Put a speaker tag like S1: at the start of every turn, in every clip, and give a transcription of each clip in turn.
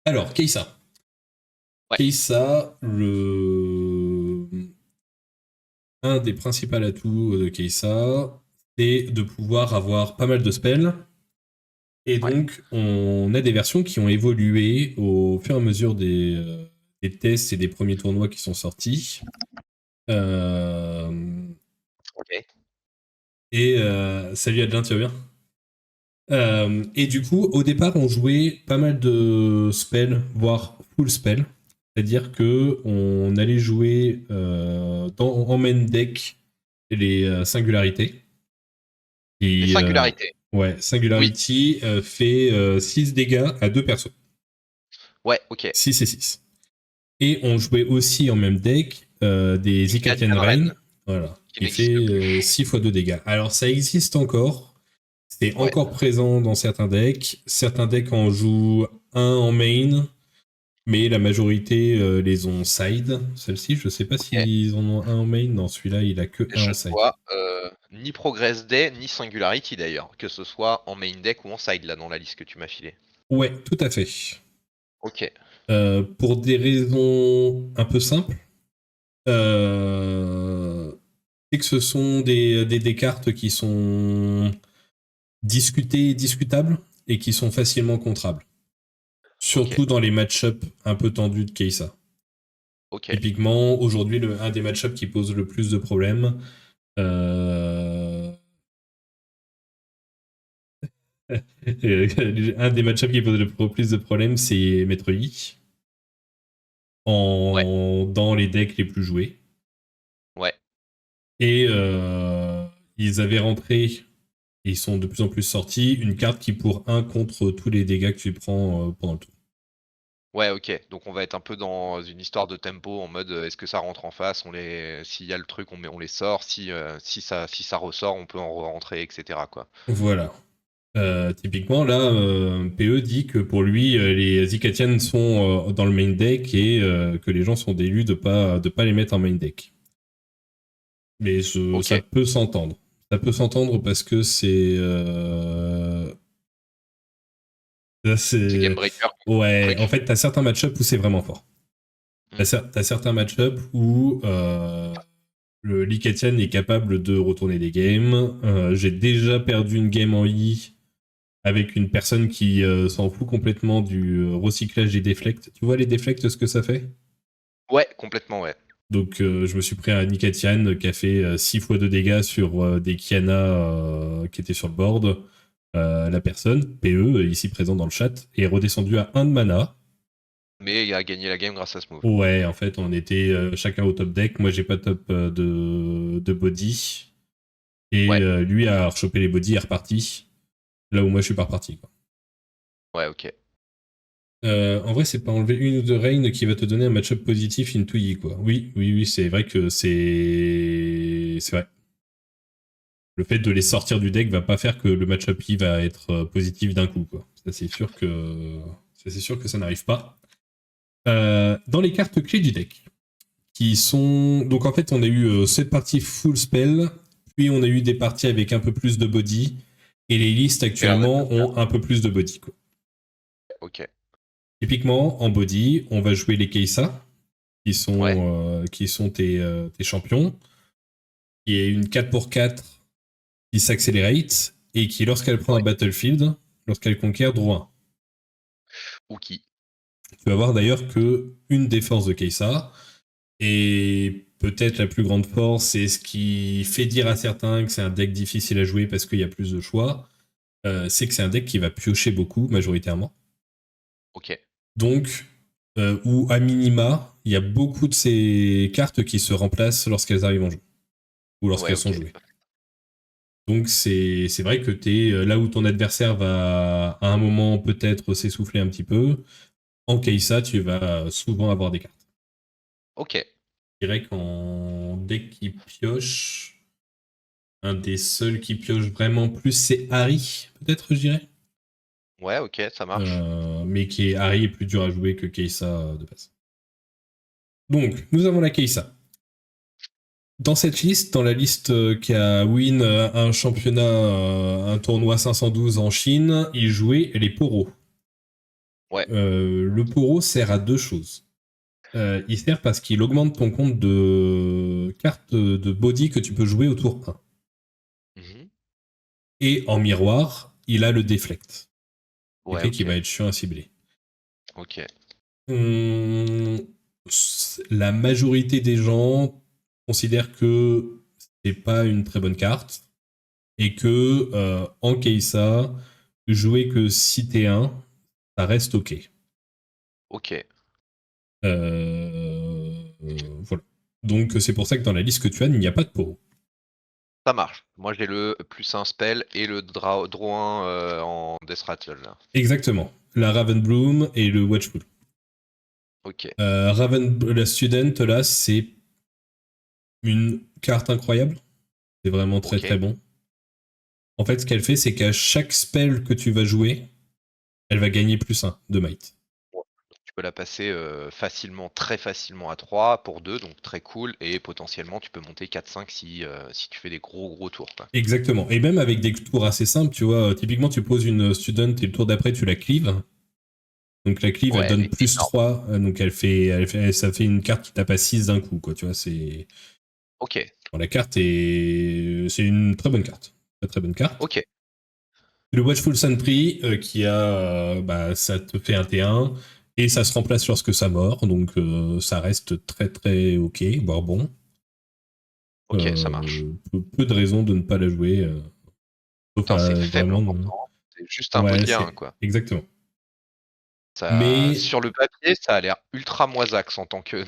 S1: Alors, Keissa.
S2: Ouais.
S1: Keissa, un des principaux atouts de Keissa, c'est de pouvoir avoir pas mal de spells. Et
S2: Ouais.
S1: donc, on a des versions qui ont évolué au fur et à mesure des tests et des premiers tournois qui sont sortis.
S2: Ok.
S1: Salut Adrien, tu vas bien? Et du coup, au départ, on jouait pas mal de spells, voire full spell. C'est-à-dire que on allait jouer en main deck les singularités.
S2: Les
S1: Et
S2: singularités.
S1: ouais,
S2: Oui.
S1: Singularity fait 6 dégâts à deux persos.
S2: Ouais, ok.
S1: 6 et 6. Et on jouait aussi en même deck des Icatian
S2: Icatian
S1: Rain,
S2: Ren,
S1: voilà,
S2: qui
S1: qui
S2: n'existe
S1: fait
S2: plus.
S1: 6 fois 2 dégâts. Alors ça existe encore, c'est
S2: Ouais.
S1: encore présent dans certains decks. Certains decks en jouent un en main, mais la majorité les ont side. Celle-ci, je sais pas
S2: Ok.
S1: s'ils en ont un en main. Non, celui-là, il a que un
S2: Je
S1: en
S2: ne
S1: side.
S2: vois ni Progress Day, ni Singularity d'ailleurs, que ce soit en main deck ou en side là dans la liste que tu m'as filée.
S1: Ouais, tout à fait.
S2: Ok.
S1: Pour des raisons un peu simples, euh, c'est que ce sont des cartes qui sont discutées et discutables et qui sont facilement contrables.
S2: Ok.
S1: Surtout dans les match-ups un peu tendus de Keissa.
S2: Ok.
S1: Typiquement, aujourd'hui, un des match-ups qui pose le plus de problèmes, euh, un des match-ups qui pose le plus de problèmes, c'est Maître Yi
S2: Ouais.
S1: dans les decks les plus joués.
S2: Ouais.
S1: Et ils avaient rentré, et ils sont de plus en plus sortis, une carte qui pour un contre tous les dégâts que tu prends pendant le tour.
S2: Ouais, ok. Donc on va être un peu dans une histoire de tempo en mode est-ce que ça rentre en face, s'il y a le truc, on les sort, si ça ressort, on peut en rentrer, etc. quoi.
S1: Voilà. Typiquement, là, PE dit que pour lui, les Icatian sont dans le main deck et que les gens sont délus de pas les mettre en main deck. Mais
S2: Ok.
S1: ça peut s'entendre. Ça peut s'entendre parce que
S2: C'est Game
S1: c'est.
S2: Breaker,
S1: Ouais, en
S2: truc.
S1: fait, t'as certains match-ups où c'est vraiment fort.
S2: Hmm.
S1: T'as certains match-ups où le Licatian est capable de retourner des games. J'ai déjà perdu une game en I avec une personne qui s'en fout complètement du recyclage des deflects. Tu vois les deflects, ce que ça fait?
S2: Ouais, complètement, ouais.
S1: Donc je me suis pris un Nicatian qui a fait 6 fois de dégâts sur des Kiana qui étaient sur le board. La personne, PE, ici présent dans le chat, est redescendue à 1 de mana.
S2: Mais il a gagné la game grâce à ce move.
S1: Ouais, en fait, on était chacun au top deck. Moi, j'ai pas top de body. Et
S2: Ouais.
S1: lui a rechopé les body et est reparti. Là où moi, je suis pas reparti. Quoi.
S2: Ouais, ok.
S1: En vrai, c'est pas enlever une ou deux Rain qui va te donner un match-up positif into Yi, quoi. Oui, oui, oui, c'est vrai que c'est vrai. Le fait de les sortir du deck va pas faire que le match-up Yi va être positif d'un coup, quoi. Ça, c'est sûr que ça n'arrive pas. Dans les cartes clés du deck, qui sont... Donc, en fait, on a eu cette partie full spell, puis on a eu des parties avec un peu plus de body, et les listes
S2: Et un
S1: actuellement
S2: adversaire.
S1: ont un peu plus de body, quoi.
S2: Ok.
S1: Typiquement, en body, on va jouer les Keissa,
S2: Ouais.
S1: qui sont tes champions, qui est une 4 pour 4 qui s'accélérate et qui, lorsqu'elle prend un
S2: Ouais.
S1: battlefield, lorsqu'elle conquiert, draw 1.
S2: Ouki.
S1: Tu vas voir d'ailleurs que une des forces de Keissa, et peut-être la plus grande force, c'est ce qui fait dire à certains que c'est un deck difficile à jouer parce qu'il y a plus de choix, c'est que c'est un deck qui va piocher beaucoup, majoritairement.
S2: Ok.
S1: Donc, ou à minima, il y a beaucoup de ces cartes qui se remplacent lorsqu'elles arrivent en jeu, ou
S2: Ouais,
S1: lorsqu'elles sont
S2: ok.
S1: jouées. Donc c'est vrai que tu es là où ton adversaire va à un moment peut-être s'essouffler un petit peu. En Keissa, tu vas souvent avoir des cartes.
S2: Ok.
S1: Je dirais qu'en deck qui pioche, un des seuls qui pioche vraiment plus, c'est Harry, peut-être, je dirais.
S2: Ouais, ok, ça marche.
S1: Mais Harry est plus dur à jouer que Keissa de base. Donc, nous avons la Keissa. Dans cette liste, dans la liste qui a win un championnat, un tournoi 512 en Chine, il jouait les Poros.
S2: Ouais.
S1: Le poro sert à 2 choses. Il sert parce qu'il augmente ton compte de cartes de body que tu peux jouer au tour 1.
S2: Mhm.
S1: Et en miroir, il a le deflect.
S2: Ouais,
S1: Effet qui va
S2: ok.
S1: être chiant à cibler.
S2: Ok.
S1: Hum, la majorité des gens considèrent que c'est pas une très bonne carte et que en Keisa, jouer que si t'es 1, ça reste ok.
S2: Ok.
S1: Voilà. Donc c'est pour ça que dans la liste que tu as, il n'y a pas de poro.
S2: Ça marche. Moi j'ai le plus un spell et le draw 1 en Death Rattle là.
S1: Exactement. La Ravenbloom et le Watchful.
S2: Ok.
S1: La Student, là, c'est une carte incroyable. C'est vraiment très
S2: Ok.
S1: très bon. En fait, ce qu'elle fait, c'est qu'à chaque spell que tu vas jouer, elle va gagner plus 1 de might.
S2: Ouais. Donc, tu peux la passer facilement, très facilement à 3 pour 2, donc très cool. Et potentiellement tu peux monter 4-5 si tu fais des gros tours. Quoi.
S1: Exactement. Et même avec des tours assez simples, tu vois, typiquement, tu poses une Student et le tour d'après, tu la cleaves. Donc la cleave, elle
S2: Ouais, elle
S1: donne
S2: est
S1: plus
S2: énorme.
S1: 3. Donc ça fait une carte qui tape à 6 d'un coup, quoi. Tu vois, c'est.
S2: Ok.
S1: Bon, la carte est. C'est une très bonne carte. Très très bonne carte.
S2: Ok.
S1: Le Watchful Sentry, qui a. Bah, ça te fait un T1. Et ça se remplace lorsque ça mord. Donc ça reste très très ok, voire bon.
S2: Ok, ça marche.
S1: Peu de raisons de ne pas la jouer. Sauf
S2: Putain, c'est
S1: à
S2: faible
S1: vraiment.
S2: pourtant. C'est juste un
S1: Ouais,
S2: body 1,
S1: c'est.
S2: quoi.
S1: Exactement.
S2: Ça,
S1: Mais
S2: sur le papier, ça a l'air ultra moisax en tant que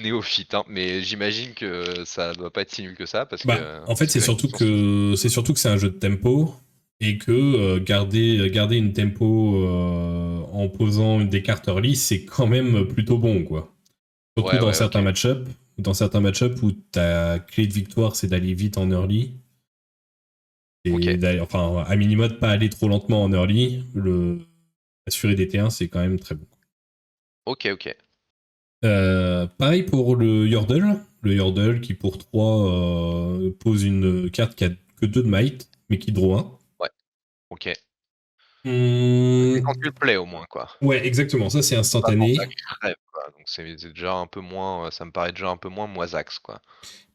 S2: néophyte, hein, mais j'imagine que ça doit pas être si nul que ça parce
S1: bah,
S2: que
S1: en fait,
S2: c'est vrai qu'ils sont
S1: c'est surtout que c'est un jeu de tempo et que garder une tempo en posant des cartes early, c'est quand même plutôt bon, quoi. Surtout
S2: Ouais,
S1: dans
S2: ouais,
S1: certains
S2: ok.
S1: match-ups, où ta clé de victoire, c'est d'aller vite en early.
S2: Ok.
S1: Et enfin, à minima, de pas aller trop lentement en early. Assurer des T1, c'est quand même très bon.
S2: Ok, ok.
S1: Pareil pour le Yordle. Le Yordle qui pour 3 pose une carte qui a que 2 de might, mais qui draw 1.
S2: Ouais, ok. C'est quand
S1: Mmh,
S2: tu le play au moins, quoi.
S1: ouais, exactement. Ça, c'est
S2: Pas quand ça
S1: instantané.
S2: crève, quoi. Donc c'est déjà un peu moins, ça me paraît déjà un peu moins moisax, quoi.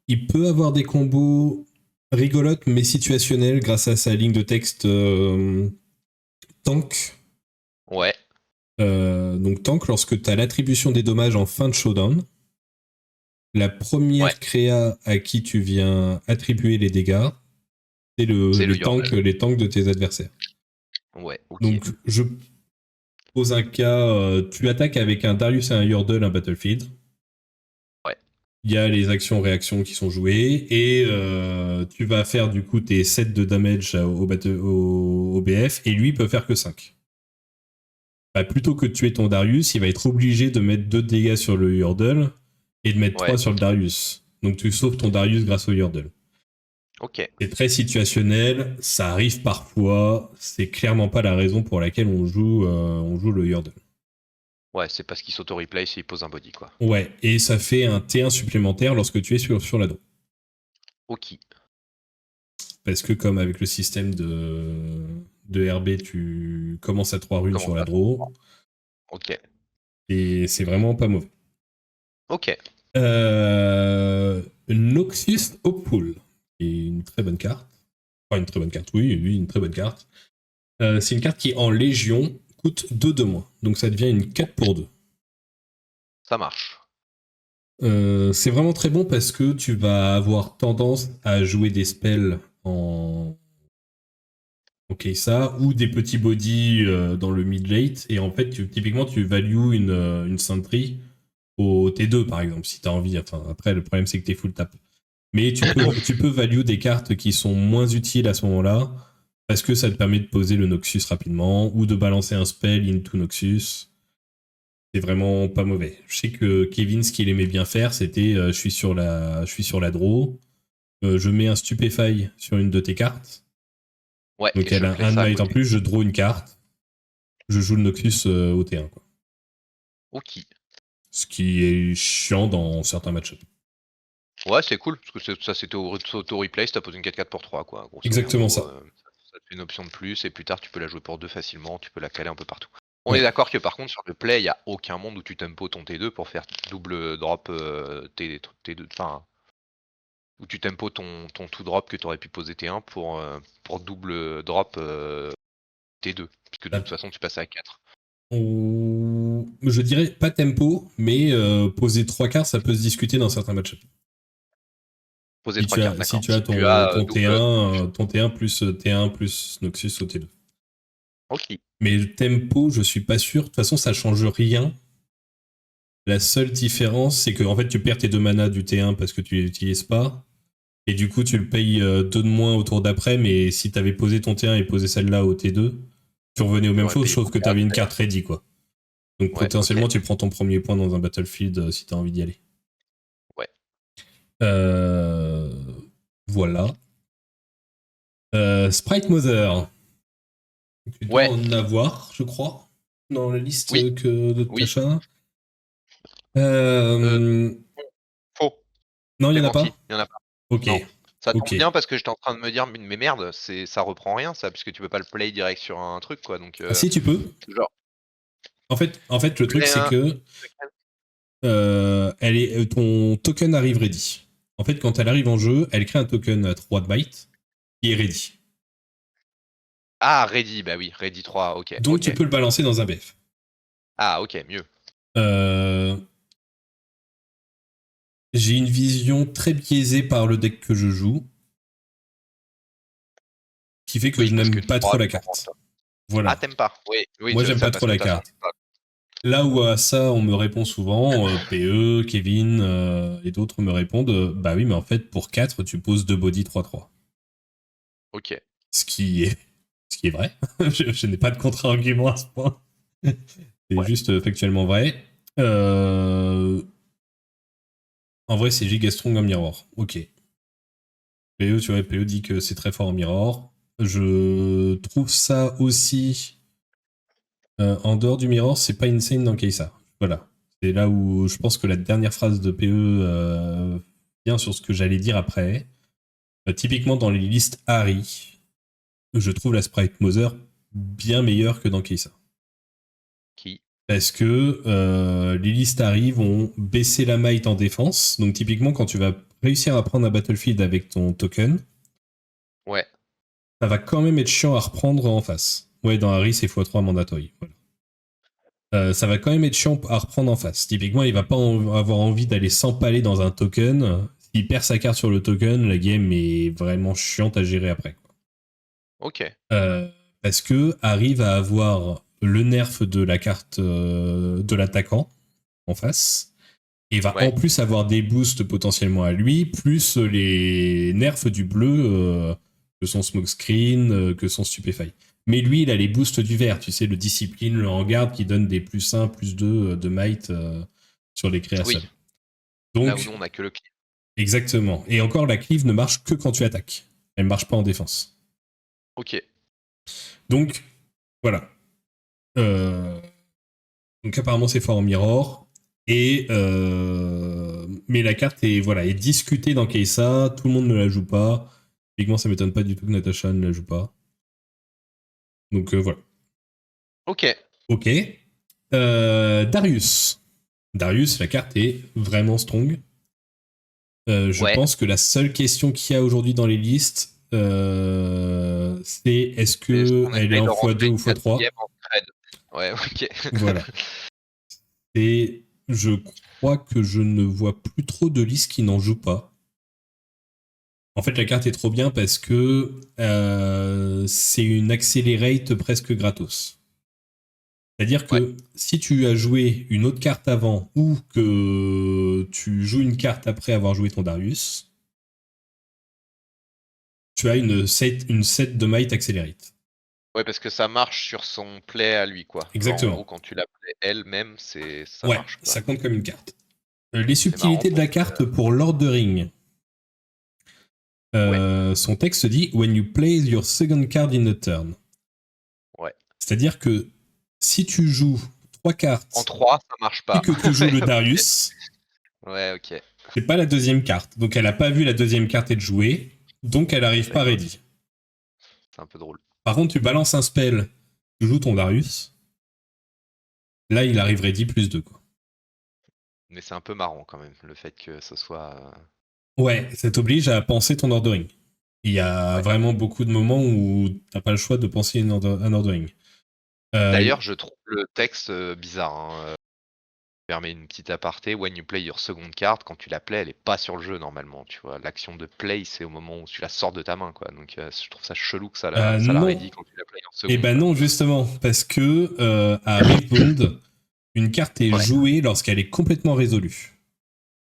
S1: Il peut avoir des combos rigolotes, mais situationnels grâce à sa ligne de texte tank.
S2: Ouais,
S1: Donc tank, lorsque tu as l'attribution des dommages en fin de showdown, la
S2: ouais.
S1: première créa à qui tu viens attribuer les dégâts, c'est
S2: C'est le Yordle.
S1: les tanks de tes adversaires.
S2: Ouais, ok.
S1: Donc je pose un cas, tu attaques avec un Darius et un Yordle un Battlefield.
S2: Ouais,
S1: Il y a les actions-réactions qui sont jouées et tu vas faire du coup tes 7 de damage au BF et lui peut faire que 5. Bah, plutôt que de tuer ton Darius, il va être obligé de mettre 2 dégâts sur le Yordle et de mettre 3
S2: ouais,
S1: sur le Darius. Donc tu sauves ton Darius grâce au Yordle.
S2: ok.
S1: C'est très situationnel, ça arrive parfois, c'est clairement pas la raison pour laquelle on joue le Yordle.
S2: Ouais, c'est parce qu'il s'auto-replace et il pose un body, quoi.
S1: Ouais, et ça fait un T1 supplémentaire lorsque tu es sur la draw.
S2: Ok.
S1: Parce que comme avec le système de RB, tu commences à 3 runes
S2: Comment
S1: sur la
S2: ça?
S1: draw,
S2: Ok.
S1: et c'est vraiment pas mauvais.
S2: Ok.
S1: Noxus Hopeful, qui est une très bonne carte. Enfin, une très bonne carte, oui, une très bonne carte. C'est une carte qui, en Légion, coûte 2 de moins. Donc ça devient une 4 pour 2.
S2: Ça marche.
S1: C'est vraiment très bon parce que tu vas avoir tendance à jouer des spells en ça, ou des petits bodies dans le mid-late, et en fait, typiquement, tu values une Sentry au T2, par exemple, si tu as envie. Enfin, après, le problème, c'est que t'es full tap. Mais tu peux value des cartes qui sont moins utiles à ce moment-là, parce que ça te permet de poser le Noxus rapidement, ou de balancer un spell into Noxus. C'est vraiment pas mauvais. Je sais que Kevin, ce qu'il aimait bien faire, c'était je suis sur la draw, je mets un Stupefy sur une de tes cartes,
S2: Ouais,
S1: donc
S2: et
S1: elle
S2: je
S1: a
S2: play
S1: un de
S2: ça à
S1: might en
S2: côté.
S1: plus, je draw une carte, je joue le Noxus au T1. Quoi.
S2: Ok.
S1: Ce qui est chiant dans certains match-ups.
S2: Ouais, c'est cool, parce que ça c'était auto-replace, t'as posé une 4-4 pour 3, quoi. Grosso
S1: Exactement
S2: merdo,
S1: ça.
S2: ça te fait une option de plus, et plus tard tu peux la jouer pour 2 facilement, tu peux la caler un peu partout. On
S1: Ouais.
S2: est d'accord que par contre sur le play, il y a aucun monde où tu tempo ton T2 pour faire double drop T2, enfin où tu tempo ton tout drop que tu aurais pu poser T1 pour double drop T2, puisque de toute façon tu passes à 4.
S1: Je dirais pas tempo, mais poser 3 quarts, ça peut se discuter dans certains matchs.
S2: Poser 3 cartes,
S1: Si
S2: d'accord.
S1: tu as
S2: Si tu as
S1: ton
S2: double.
S1: T1 plus T1 plus Noxus au T2.
S2: Ok.
S1: Mais le tempo, je suis pas sûr. De toute façon, ça change rien. La seule différence, c'est que en fait, tu perds tes 2 manas du T1 parce que tu les utilises pas. Et du coup, tu le payes 2 de moins au tour d'après. Mais si tu avais posé ton T1 et posé celle-là au T2, tu revenais aux mêmes
S2: T'aurais
S1: choses,
S2: payé
S1: sauf
S2: ton
S1: que tu
S2: carte.
S1: avais une carte ready, quoi. Donc
S2: Ouais, ok.
S1: potentiellement, tu prends ton premier point dans un Battlefield si tu as envie d'y aller.
S2: Ouais.
S1: Euh, Voilà. Sprite Mother. Tu dois
S2: Ouais.
S1: en avoir, je crois, dans la
S2: Oui.
S1: liste que de
S2: Oui.
S1: Tasha.
S2: Euh,
S1: Euh...
S2: Faux.
S1: Non, il y
S2: J'ai
S1: en a
S2: menti.
S1: pas.
S2: Il y en a pas.
S1: Ok,
S2: Non. Ça tombe
S1: ok.
S2: bien parce que j'étais en train de me dire, mais merde, ça reprend rien ça, puisque tu peux pas le play direct sur un truc quoi. Donc,
S1: Ah si, tu peux.
S2: genre,
S1: En fait, le truc
S2: play
S1: c'est
S2: un.
S1: que ton token arrive ready. En fait, quand elle arrive en jeu, elle crée un token à 3 bytes qui est ready.
S2: Ah, Ready, bah oui, Ready 3, ok.
S1: Donc tu
S2: Ok.
S1: peux le balancer dans un BF.
S2: Ah, ok, mieux.
S1: Euh, J'ai une vision très biaisée par le deck que je joue, qui fait que
S2: Oui,
S1: je
S2: parce que
S1: n'aime
S2: le
S1: pas
S2: 3,
S1: trop la
S2: tu comprends
S1: carte.
S2: ça. Ah,
S1: Voilà.
S2: t'aimes pas? Oui, oui,
S1: Moi, j'aime
S2: ça
S1: pas
S2: parce
S1: trop
S2: que
S1: la
S2: t'as son.
S1: carte. Là où à ça, on me répond souvent, PE, Kevin et d'autres me répondent bah oui, mais en fait, pour 4 tu poses 2 body 3-3.
S2: Ok.
S1: Ce qui est, ce qui est vrai. Je n'ai pas de contre-argument à ce point. C'est
S2: Ouais.
S1: juste factuellement vrai. Euh, En vrai, c'est giga strong en mirror. Ok. PE, tu vois, PE dit que c'est très fort en mirror. Je trouve ça aussi. En dehors du mirror, c'est pas insane dans Keisa. Voilà. C'est là où je pense que la dernière phrase de PE vient sur ce que j'allais dire après. Typiquement, dans les listes Harry, je trouve la Sprite Mother bien meilleure que dans Keisa.
S2: Qui?
S1: Parce que les listes Harry vont baisser la might en défense. Donc, typiquement, quand tu vas réussir à prendre un Battlefield avec ton token,
S2: Ouais.
S1: ça va quand même être chiant à reprendre en face. Ouais, dans Harry, c'est x3 mandatory. Voilà. Ça va quand même être chiant à reprendre en face. Typiquement, il va pas avoir envie d'aller s'empaler dans un token. S'il perd sa carte sur le token, la game est vraiment chiante à gérer après. Quoi.
S2: Ok.
S1: Parce que arrive à avoir le nerf de la carte de l'attaquant en face et va en
S2: Ouais.
S1: plus avoir des boosts potentiellement à lui, plus les nerfs du bleu que son smokescreen, que son stupéfy. Mais lui, il a les boosts du vert, tu sais, le discipline, le hangar qui donne des plus 1, plus 2 de might sur les créations.
S2: Oui. Là où nous,
S1: Donc,
S2: on a que le clip.
S1: exactement. Et encore, la cleave ne marche que quand tu attaques. Elle ne marche pas en défense.
S2: Ok.
S1: Donc, voilà. Euh, donc, apparemment, c'est fort en mirror. Mais la carte est discutée dans Keisa. Tout le monde ne la joue pas. Typiquement, ça m'étonne pas du tout que Natasha ne la joue pas. Donc, voilà.
S2: Ok.
S1: Ok. Darius. Darius, la carte est vraiment strong. Je
S2: Ouais.
S1: pense que la seule question qu'il y a aujourd'hui dans les listes, c'est est-ce
S2: Est-ce
S1: que
S2: qu'on
S1: elle est
S2: essaye
S1: en
S2: de rentrer
S1: x2 ou
S2: une
S1: x3.
S2: quatrième en trade? Ouais, ok.
S1: Voilà. Et je crois que je ne vois plus trop de listes qui n'en jouent pas. En fait, la carte est trop bien parce que c'est une accelerate presque gratos. C'est-à-dire
S2: Ouais.
S1: que si tu as joué une autre carte avant ou que tu joues une carte après avoir joué ton Darius, tu as une set de might accelerate.
S2: Ouais, parce que ça marche sur son play à lui, quoi. Genre, en
S1: Exactement.
S2: gros, quand tu la play elle-même, ça
S1: Ouais,
S2: marche, quoi.
S1: ça compte comme une carte. Les
S2: C'est marrant
S1: subtilités de
S2: pour.
S1: la carte pour Lord of the Ring.
S2: Ouais.
S1: Son texte dit When you place your second card in a turn.
S2: Ouais.
S1: C'est-à-dire que si tu joues 3
S2: En
S1: cartes
S2: 3, ça marche
S1: et
S2: pas.
S1: que tu joues
S2: Ouais,
S1: le
S2: ok.
S1: Darius,
S2: Ouais, ok.
S1: c'est pas la deuxième carte. Donc elle a pas vu la deuxième carte être jouée, donc elle arrive pas
S2: D'accord.
S1: ready.
S2: C'est un peu drôle.
S1: Par contre, tu balances un spell, tu joues ton Darius, Là, il arrive ready +2, quoi.
S2: Mais c'est un peu marrant quand même, le fait que ce soit.
S1: Ouais, ça t'oblige à penser ton ordering. Il y a
S2: Ouais.
S1: vraiment beaucoup de moments où t'as pas le choix de penser un ordering.
S2: D'ailleurs, je trouve le texte bizarre. Hein. Permet une petite aparté. When you play your second card, quand tu la play, elle est pas sur le jeu normalement. Tu vois, l'action de play, c'est au moment où tu la sors de ta main, quoi. Donc, je trouve ça chelou que ça la
S1: non.
S2: ready quand tu la play en
S1: Eh
S2: second,
S1: ben
S2: quoi.
S1: non, justement, parce que à Riftbound, une carte est
S2: Ouais.
S1: jouée lorsqu'elle est complètement résolue.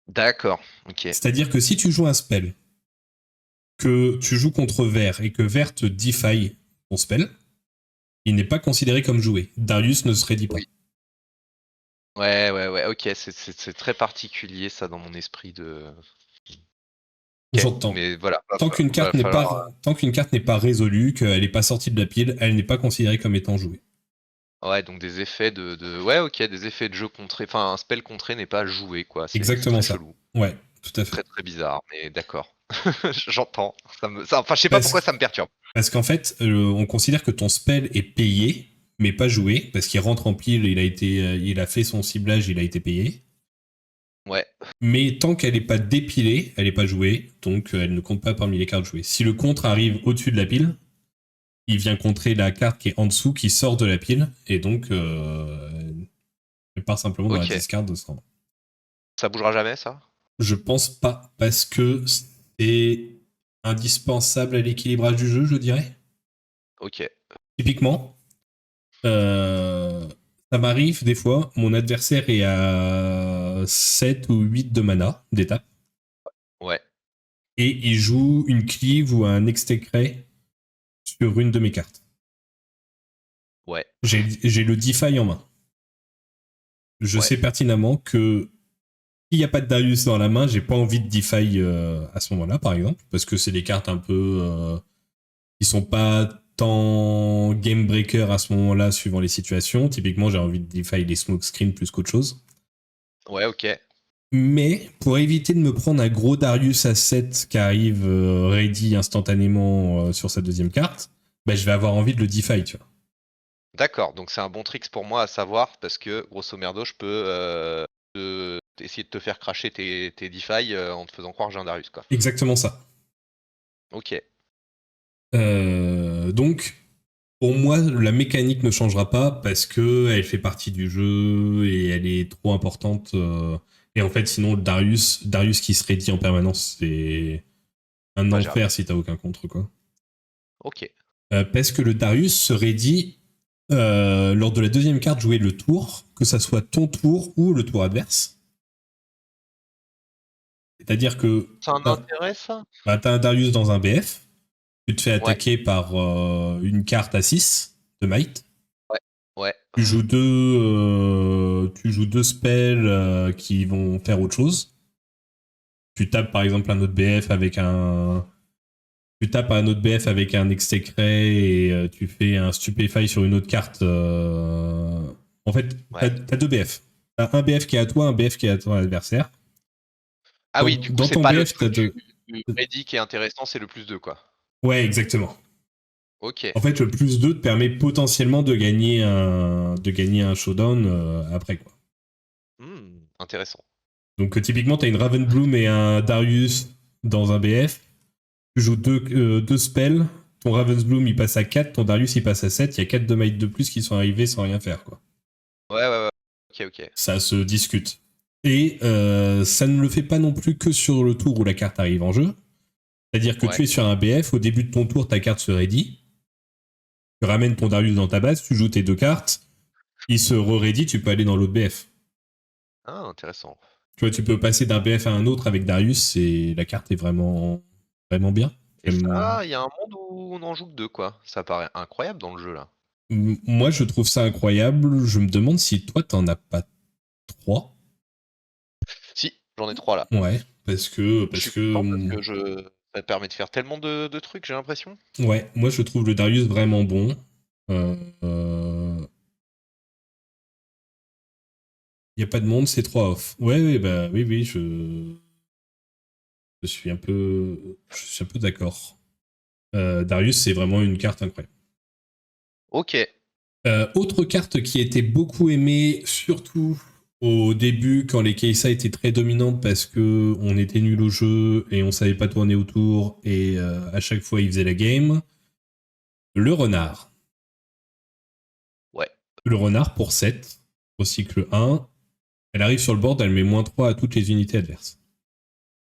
S2: D'accord. Ok.
S1: C'est-à-dire que si tu joues un spell, que tu joues contre vert et que vert te defy ton spell, il n'est pas considéré comme joué. Darius ne se ready pas.
S2: Oui. Ouais. Ok. C'est très particulier ça dans mon esprit de. Ok.
S1: J'entends.
S2: Mais voilà.
S1: Tant qu'une
S2: Va
S1: carte n'est
S2: falloir.
S1: pas résolue, qu'elle n'est pas sortie de la pile, elle n'est pas considérée comme étant jouée.
S2: Ouais, donc des effets Ouais, ok, des effets de jeu contré. Enfin, un spell contré n'est pas joué, quoi. C'est
S1: Exactement
S2: très
S1: ça.
S2: chelou.
S1: Ouais, tout à fait.
S2: Très très bizarre, mais d'accord. J'entends. Enfin, je sais pas
S1: Parce,
S2: pourquoi ça me perturbe.
S1: parce qu'en fait, on considère que ton spell est payé, mais pas joué, parce qu'il rentre en pile, il a fait son ciblage, il a été payé.
S2: Ouais.
S1: Mais tant qu'elle n'est pas dépilée, elle n'est pas jouée, donc elle ne compte pas parmi les cartes jouées. Si le contre arrive au-dessus de la pile, il vient contrer la carte qui est en dessous, qui sort de la pile, et donc elle part simplement dans la
S2: Ok.
S1: discard de ce rang.
S2: Ça bougera jamais, ça?
S1: Je pense pas, parce que c'est indispensable à l'équilibrage du jeu, je dirais.
S2: Ok.
S1: Typiquement, ça m'arrive des fois, mon adversaire est à 7 ou 8 de mana d'étape,
S2: Ouais.
S1: et il joue une cleave ou un extécret sur une de mes cartes.
S2: Ouais.
S1: J'ai le DeFi en main. Je
S2: Ouais.
S1: sais pertinemment que s'il n'y a pas de Darius dans la main, j'ai pas envie de DeFi à ce moment-là, par exemple, parce que c'est des cartes un peu qui sont pas tant game breaker à ce moment-là, suivant les situations. Typiquement, j'ai envie de DeFi les smoke screen plus qu'autre chose.
S2: Ouais, ok.
S1: Mais pour éviter de me prendre un gros Darius à 7 qui arrive ready instantanément sur sa deuxième carte, bah, je vais avoir envie de le DeFi, tu vois.
S2: D'accord. Donc c'est un bon trick pour moi à savoir parce que grosso merdo, je peux essayer de te faire cracher tes DeFi en te faisant croire que j'ai un Darius, quoi.
S1: Exactement ça.
S2: Ok.
S1: Donc, pour moi, la mécanique ne changera pas parce que elle fait partie du jeu et elle est trop importante. Et en fait, sinon, Darius qui se ready en permanence, c'est un
S2: Pas gérable.
S1: enfer si t'as aucun contre, quoi.
S2: Ok.
S1: Parce que le Darius se ready lors de la deuxième carte jouée le tour, que ça soit ton tour ou le tour adverse. C'est-à-dire que
S2: C'est un intérêt, ça?
S1: bah, t'as un Darius dans un BF, tu te fais
S2: Ouais.
S1: attaquer par une carte à 6 de might.
S2: Ouais. Ouais.
S1: Tu joues deux spells qui vont faire autre chose. Tu tapes par exemple un autre BF avec un. Tu tapes un autre BF avec un extécret et tu fais un stupéfy sur une autre carte. En fait,
S2: Ouais.
S1: t'as deux BF. T'as un BF qui est à toi, un BF qui est à ton adversaire.
S2: Ah oui, du coup,
S1: Dans
S2: c'est
S1: ton
S2: pas le
S1: BF, t'as
S2: truc
S1: deux.
S2: du ready qui est intéressant, c'est le +2, quoi.
S1: Ouais, exactement.
S2: Ok.
S1: En fait, le +2 te permet potentiellement de gagner un showdown après, quoi.
S2: Intéressant.
S1: Donc typiquement, tu as une Ravenbloom et un Darius dans un BF. Tu joues deux spells. Ton Ravensbloom il passe à 4, ton Darius il passe à 7. Il y a 4 de might de plus qui sont arrivés sans rien faire, quoi.
S2: Ouais. Ok.
S1: Ça se discute. Et ça ne le fait pas non plus que sur le tour où la carte arrive en jeu. C'est-à-dire que
S2: Ouais.
S1: tu es sur un BF, au début de ton tour, ta carte se ready. Tu ramènes ton Darius dans ta base, tu joues tes deux cartes. Il se re-ready, tu peux aller dans l'autre BF.
S2: Ah, intéressant.
S1: Tu vois, tu peux passer d'un BF à un autre avec Darius et la carte est vraiment, vraiment bien.
S2: Et ça, il y a un monde où on en joue que 2, quoi. Ça paraît incroyable dans le jeu, là.
S1: Moi, je trouve ça incroyable. Je me demande si toi, t'en as pas trois.
S2: Si, j'en ai 3 là.
S1: Ouais,
S2: Je suis content parce que ça te permet de faire tellement de trucs, j'ai l'impression.
S1: ouais, moi, je trouve le Darius vraiment bon. Il y a pas de monde, c'est 3 off. Ouais, bah oui, je suis un peu d'accord. Darius, c'est vraiment une carte incroyable.
S2: Ok.
S1: Autre carte qui était beaucoup aimée, surtout au début quand les Keisa étaient très dominantes parce que on était nul au jeu et on savait pas tourner autour et à chaque fois ils faisaient la game. Le renard.
S2: Ouais.
S1: Le renard pour 7 au cycle 1. Elle arrive sur le board, elle met -3 à toutes les unités adverses.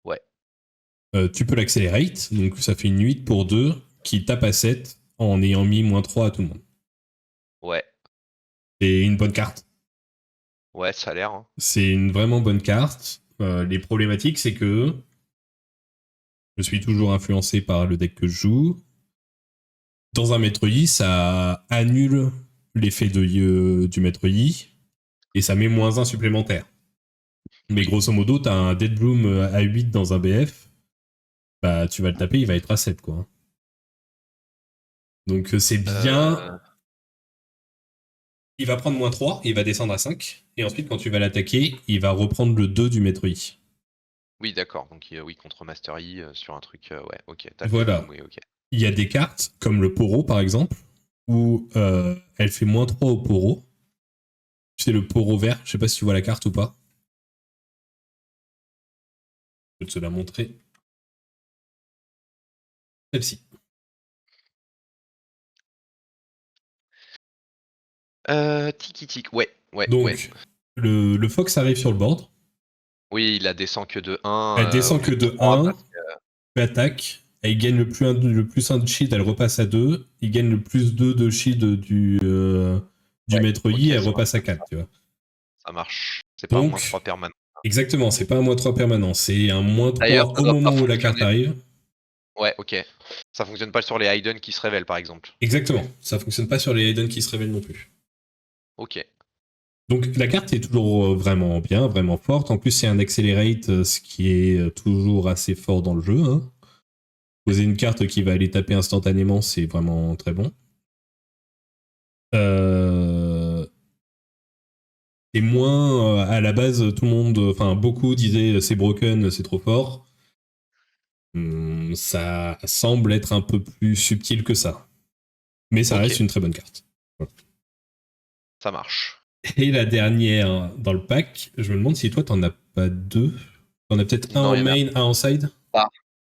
S2: Ouais.
S1: Tu peux l'accelerate, donc ça fait une 8 pour 2 qui tape à 7 en ayant mis -3 à tout le monde.
S2: Ouais.
S1: C'est une bonne carte.
S2: Ouais, ça a l'air. Hein.
S1: C'est une vraiment bonne carte. Les problématiques, c'est que je suis toujours influencé par le deck que je joue. Dans un maître Yi, ça annule l'effet du maître Yi et ça met -1 supplémentaire. Mais grosso modo, t'as un Dead Bloom à 8 dans un BF, bah tu vas le taper, il va être à 7 quoi. Donc c'est bien. Il va prendre -3, il va descendre à 5, et ensuite quand tu vas l'attaquer, il va reprendre le 2 du maître Yi.
S2: Oui, d'accord. Donc oui, contre Master Yi sur un truc. Ouais, ok. T'as
S1: Voilà.
S2: oui, ok.
S1: Il y a des cartes, comme le Poro par exemple, où elle fait -3 au Poro. C'est le Poro vert, je sais pas si tu vois la carte ou pas. Je vais te la montrer. Celle-ci.
S2: Tiki tic. Ouais, ouais,
S1: Donc,
S2: ouais.
S1: le Fox arrive sur le board.
S2: Oui, il la descend que de 1
S1: Elle
S2: au
S1: descend
S2: lieu
S1: que
S2: de
S1: de
S2: 3
S1: 1,
S2: parce
S1: elle attaque. Elle gagne le plus 1 de shield, elle repasse à 2. Il gagne le plus 2 de shield du
S2: ouais,
S1: maître
S2: ok,
S1: Yi, elle
S2: sur un
S1: repasse à
S2: truc,
S1: 4, tu vois.
S2: ça marche. C'est pas un
S1: Donc,
S2: -3 permanent.
S1: exactement, c'est pas un -3 permanent, c'est un
S2: D'ailleurs,
S1: -3
S2: ça
S1: au
S2: doit pas
S1: moment où la carte
S2: fonctionner.
S1: arrive.
S2: Ouais, ok. Ça fonctionne pas sur les Hayden qui se révèlent, par exemple.
S1: Exactement, ça fonctionne pas sur les Hayden qui se révèlent non plus.
S2: Ok.
S1: Donc la carte est toujours vraiment bien, vraiment forte. En plus, c'est un accelerate, ce qui est toujours assez fort dans le jeu. Hein. Poser une carte qui va aller taper instantanément, c'est vraiment très bon. Et moins, à la base, tout le monde, enfin beaucoup disaient c'est broken, c'est trop fort. Ça semble être un peu plus subtil que ça. Mais ça
S2: Ok,
S1: reste une très bonne carte. Voilà.
S2: ça marche.
S1: Et la dernière dans le pack, je me demande si toi t'en as pas deux. T'en as peut-être un
S2: Non,
S1: en
S2: il y en a
S1: main, un en side.
S2: pas.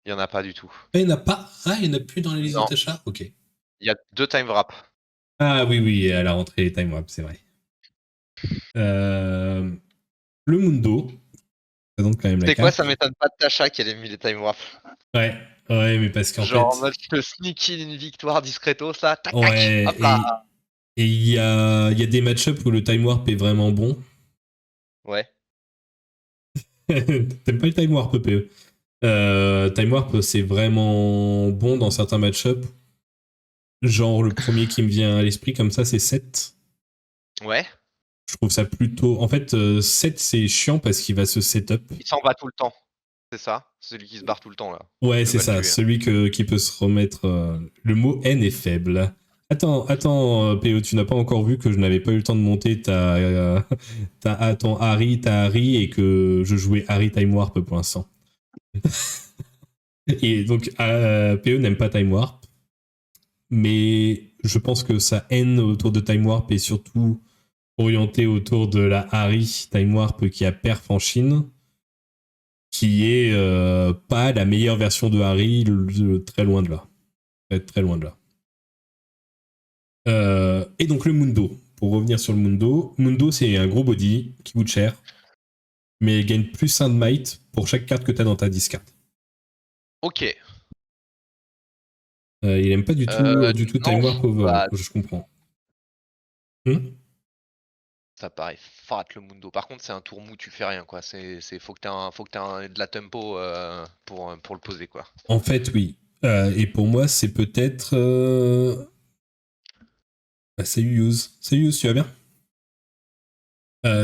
S2: Il y en a pas du tout.
S1: Ah, il n'y en a pas. Ah, il n'y en a plus dans les listes de
S2: Non,
S1: Tasha. Ok.
S2: il y a 2 time wrap.
S1: Ah oui, oui, à la rentrée Time Warp, c'est vrai. Euh, le Mundo, ça présente quand même la
S2: C'est quoi,
S1: carte.
S2: ça m'étonne pas de Tasha qu'elle ait mis les time wrap.
S1: Ouais, ouais, mais parce qu'en
S2: Genre en
S1: fait,
S2: mode je te sneak in une victoire discreto, ça, tac tac,
S1: ouais,
S2: hop là.
S1: et il y a des match-ups où le Time Warp est vraiment bon.
S2: Ouais.
S1: T'aimes pas le Time Warp, PE? Time Warp, c'est vraiment bon dans certains match-ups. Genre, le premier qui me vient à l'esprit comme ça, c'est 7.
S2: Ouais.
S1: Je trouve ça plutôt. En fait, 7, c'est chiant parce qu'il va se setup.
S2: Il s'en va tout le temps. C'est ça. C'est celui qui se barre tout le temps là.
S1: Ouais,
S2: Tu peux
S1: c'est
S2: pas le
S1: ça.
S2: tuer. Hein.
S1: Celui qui peut se remettre. Le mot N est faible. Attends, PO, tu n'as pas encore vu que je n'avais pas eu le temps de monter ton Harry, ta Harry, et que je jouais Harry Time Warp pour l'instant. Et donc, PO n'aime pas Time Warp, mais je pense que sa haine autour de Time Warp est surtout orientée autour de la Harry Time Warp qui a perf en Chine, qui est pas la meilleure version de Harry, très loin de là. Très loin de là. Et donc le Mundo. Pour revenir sur le Mundo, Mundo c'est un gros body qui coûte cher, mais il gagne plus 1 de might pour chaque carte que tu as dans ta discard.
S2: Ok.
S1: Il aime pas du tout
S2: Non,
S1: Time Warp Over,
S2: bah,
S1: je comprends.
S2: ça paraît fat le Mundo. Par contre, c'est un tour mou, tu fais rien quoi. Faut que t'aies de la tempo pour le poser quoi.
S1: En fait, oui. Et pour moi, c'est peut-être. Salut Yuz. Salut Yuz, tu vas bien?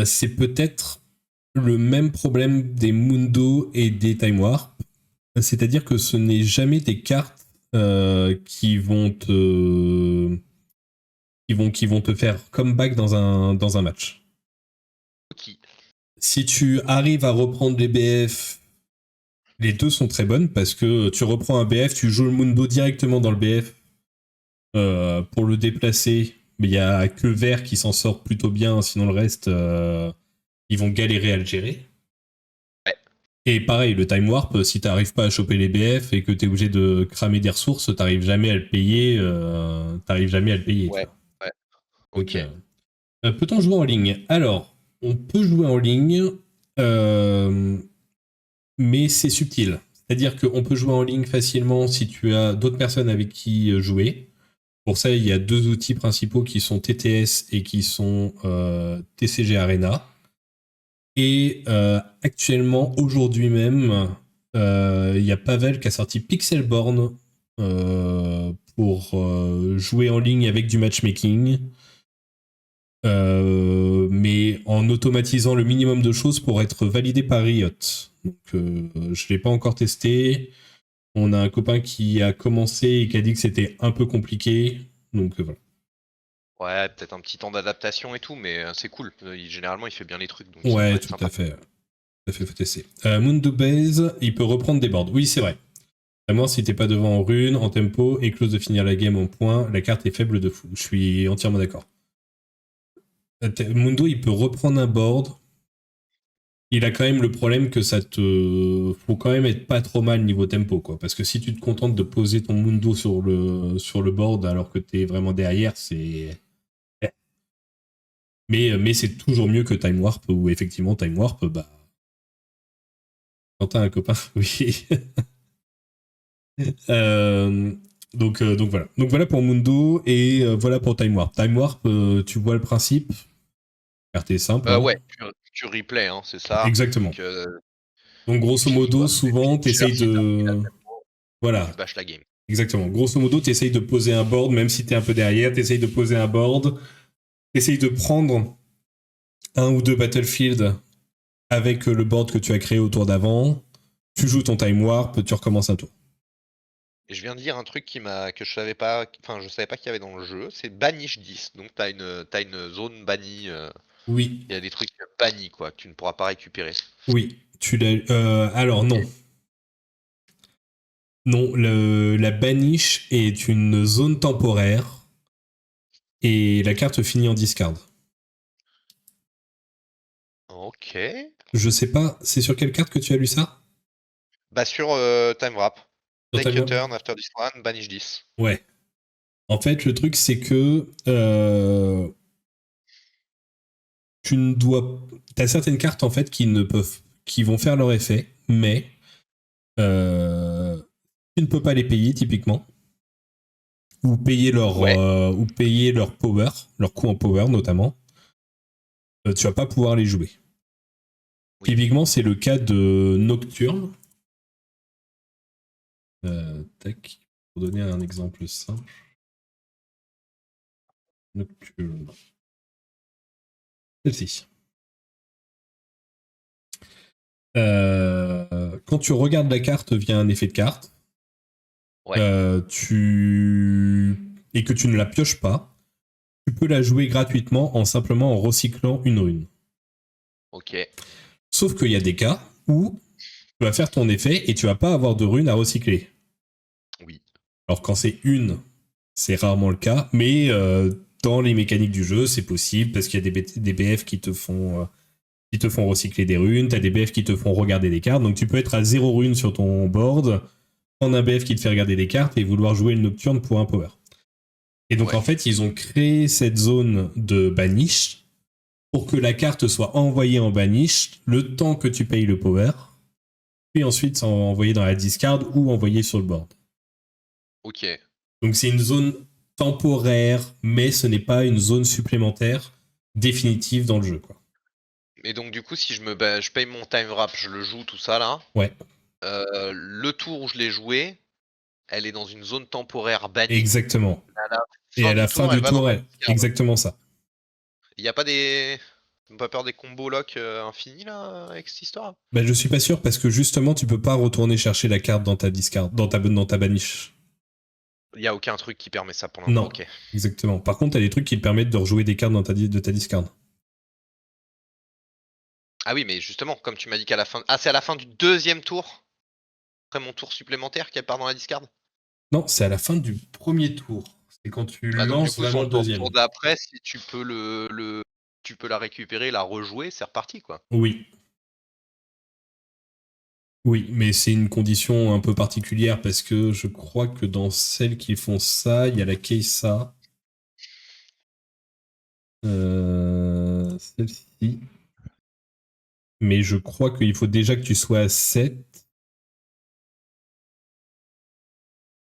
S1: C'est peut-être le même problème des Mundo et des Time Warp. C'est-à-dire que ce n'est jamais des cartes qui vont te faire comeback dans un match.
S2: Ok.
S1: Si tu arrives à reprendre les BF, les deux sont très bonnes parce que tu reprends un BF, tu joues le Mundo directement dans le BF pour le déplacer, mais il y a que Vert qui s'en sort plutôt bien, sinon le reste, ils vont galérer à le gérer.
S2: Ouais.
S1: Et pareil, le time warp, si t'arrives pas à choper les BF et que t'es obligé de cramer des ressources, t'arrives jamais à le payer.
S2: Ouais,
S1: Tu vois.
S2: ouais.
S1: Donc,
S2: Ok.
S1: peut-on jouer en ligne? Alors, on peut jouer en ligne, euh, mais c'est subtil. C'est-à-dire qu'on peut jouer en ligne facilement si tu as d'autres personnes avec qui jouer. Pour ça, il y a deux outils principaux qui sont TTS et qui sont TCG Arena. Et actuellement, aujourd'hui même, il y a Pavel qui a sorti Pixelborn pour jouer en ligne avec du matchmaking. Mais en automatisant le minimum de choses pour être validé par Riot. Donc, je ne l'ai pas encore testé. On a un copain qui a commencé et qui a dit que c'était un peu compliqué. Donc, voilà.
S2: Ouais, peut-être un petit temps d'adaptation et tout, mais c'est cool. Généralement, il fait bien les trucs, donc ça
S1: Ouais,
S2: devrait être
S1: tout à
S2: sympa.
S1: fait. Tout à fait, faut tester. Mundo Base, il peut reprendre des boards. Oui, c'est vrai. Vraiment, si t'es pas devant en rune, en tempo et close de finir la game en point, la carte est faible de fou. Je suis entièrement d'accord. Mundo, il peut reprendre un board. Il a quand même le problème que ça te. Faut quand même être pas trop mal niveau tempo, quoi. Parce que si tu te contentes de poser ton Mundo sur le board alors que t'es vraiment derrière, c'est. Mais c'est toujours mieux que Time Warp, où effectivement, Time Warp, bah. Quand t'as un copain, oui. Euh, donc voilà. Donc voilà pour Mundo et voilà pour Time Warp. Time Warp, tu vois le principe. Carte est simple. Hein.
S2: Ouais, tu replay, hein, c'est ça.
S1: Exactement.
S2: Donc,
S1: Donc grosso
S2: fini
S1: modo,
S2: quoi. C'est
S1: souvent,
S2: finisher
S1: t'essayes
S2: si t'as pris la
S1: de.
S2: tempo et tu
S1: Voilà.
S2: bâches la game.
S1: Exactement. Grosso modo, t'essayes de poser un board, même si t'es un peu derrière, t'essayes de poser un board. T'essayes de prendre un ou deux battlefields avec le board que tu as créé au tour d'avant. Tu joues ton Time Warp, tu recommences un tour.
S2: Et je viens de dire un truc que je savais pas, enfin je savais pas qu'il y avait dans le jeu, c'est Banish 10. Donc t'as une zone bannie,
S1: Oui.
S2: il y a des trucs bannis quoi, que tu ne pourras pas récupérer.
S1: Oui. Tu l'as. Alors non.
S2: Ok.
S1: Non, la baniche est une zone temporaire et la carte finit en discard.
S2: Ok.
S1: Je sais pas, c'est sur quelle carte que tu as lu ça?
S2: Bah sur Time Wrap.
S1: Sur ta
S2: Take a
S1: mémoire.
S2: turn after this one, Banish 10.
S1: Ouais. En fait, le truc, c'est que tu ne dois. T'as certaines cartes en fait qui ne peuvent, qui vont faire leur effet, mais euh, tu ne peux pas les payer typiquement,
S2: Ouais.
S1: ou payer leur power, leur coût en power notamment. Tu vas pas pouvoir les jouer.
S2: Oui.
S1: Typiquement, c'est le cas de Nocturne. Tac, pour donner un exemple simple. Nocturne. Celle-ci. Quand tu regardes la carte via un effet de carte,
S2: Ouais.
S1: et que tu ne la pioches pas, tu peux la jouer gratuitement simplement en recyclant une rune.
S2: Ok.
S1: Sauf qu'il y a des cas où tu vas faire ton effet et tu vas pas avoir de rune à recycler.
S2: Oui.
S1: Alors quand c'est une, c'est rarement le cas, mais dans les mécaniques du jeu, c'est possible parce qu'il y a des BF qui te font recycler des runes, t'as des BF qui te font regarder des cartes, donc tu peux être à 0 runes sur ton board, prendre un BF qui te fait regarder des cartes et vouloir jouer le Nocturne pour un power. Et donc
S2: Ouais.
S1: en fait, ils ont créé cette zone de banish pour que la carte soit envoyée en banish le temps que tu payes le power, puis ensuite envoyée dans la discard ou envoyée sur le board.
S2: Ok.
S1: Donc c'est une zone temporaire, mais ce n'est pas une zone supplémentaire définitive dans le jeu. Quoi.
S2: Et donc du coup, si je paye mon time wrap, je le joue tout ça là.
S1: Ouais,
S2: Le tour où je l'ai joué, elle est dans une zone temporaire bannie.
S1: exactement.
S2: À la
S1: Et
S2: fin
S1: à la
S2: du
S1: fin
S2: tour, elle
S1: du
S2: va dans
S1: tour,
S2: la
S1: ouais,
S2: discard.
S1: exactement ça.
S2: Il y a pas des, t'as pas peur des combos lock infinis là avec cette histoire?
S1: Bah, je suis pas sûr parce que justement, tu peux pas retourner chercher la carte dans ta discard, dans ta banish.
S2: Il y a aucun truc qui permet ça pour l'instant.
S1: Non,
S2: Ok.
S1: exactement. Par contre, t'as des trucs qui te permettent de rejouer des cartes de ta discard.
S2: Ah oui, mais justement, comme tu m'as dit qu'à la fin, ah c'est à la fin du deuxième tour, après mon tour supplémentaire qu'elle part dans la discard.
S1: Non, c'est à la fin du premier tour. C'est quand tu
S2: Ah donc du
S1: lances
S2: coup
S1: vraiment
S2: sur
S1: le
S2: le
S1: deuxième.
S2: tour d'après, si tu peux tu peux la récupérer, la rejouer, c'est reparti quoi.
S1: Oui. Oui, mais c'est une condition un peu particulière parce que je crois que dans celles qui font ça, il y a la Keisa. Celle-ci. Mais je crois qu'il faut déjà que tu sois à 7.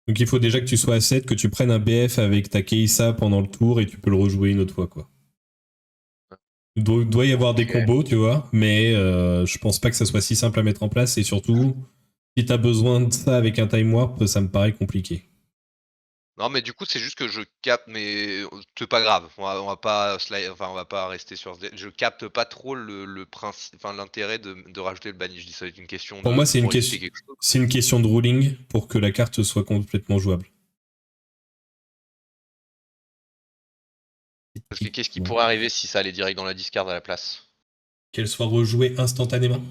S1: Donc il faut déjà que tu sois à 7, que tu prennes un BF avec ta Keisa pendant le tour et tu peux le rejouer une autre fois, quoi. Il doit y avoir des
S2: OK.
S1: combos, tu vois, mais je pense pas que ça soit si simple à mettre en place et surtout, si t'as besoin de ça avec un time warp, ça me paraît compliqué.
S2: Non mais du coup, c'est juste que je capte mais c'est pas grave. On va pas enfin on va pas rester sur ce dé je capte pas trop le principe enfin l'intérêt de rajouter le banni. Je dis ça va être une question
S1: Pour moi,
S2: de pour éviter quelque chose.
S1: c'est une question de ruling pour que la carte soit complètement jouable.
S2: Parce que qu'est-ce qui pourrait arriver si ça allait direct dans la discard à la place?
S1: Qu'elle soit rejouée instantanément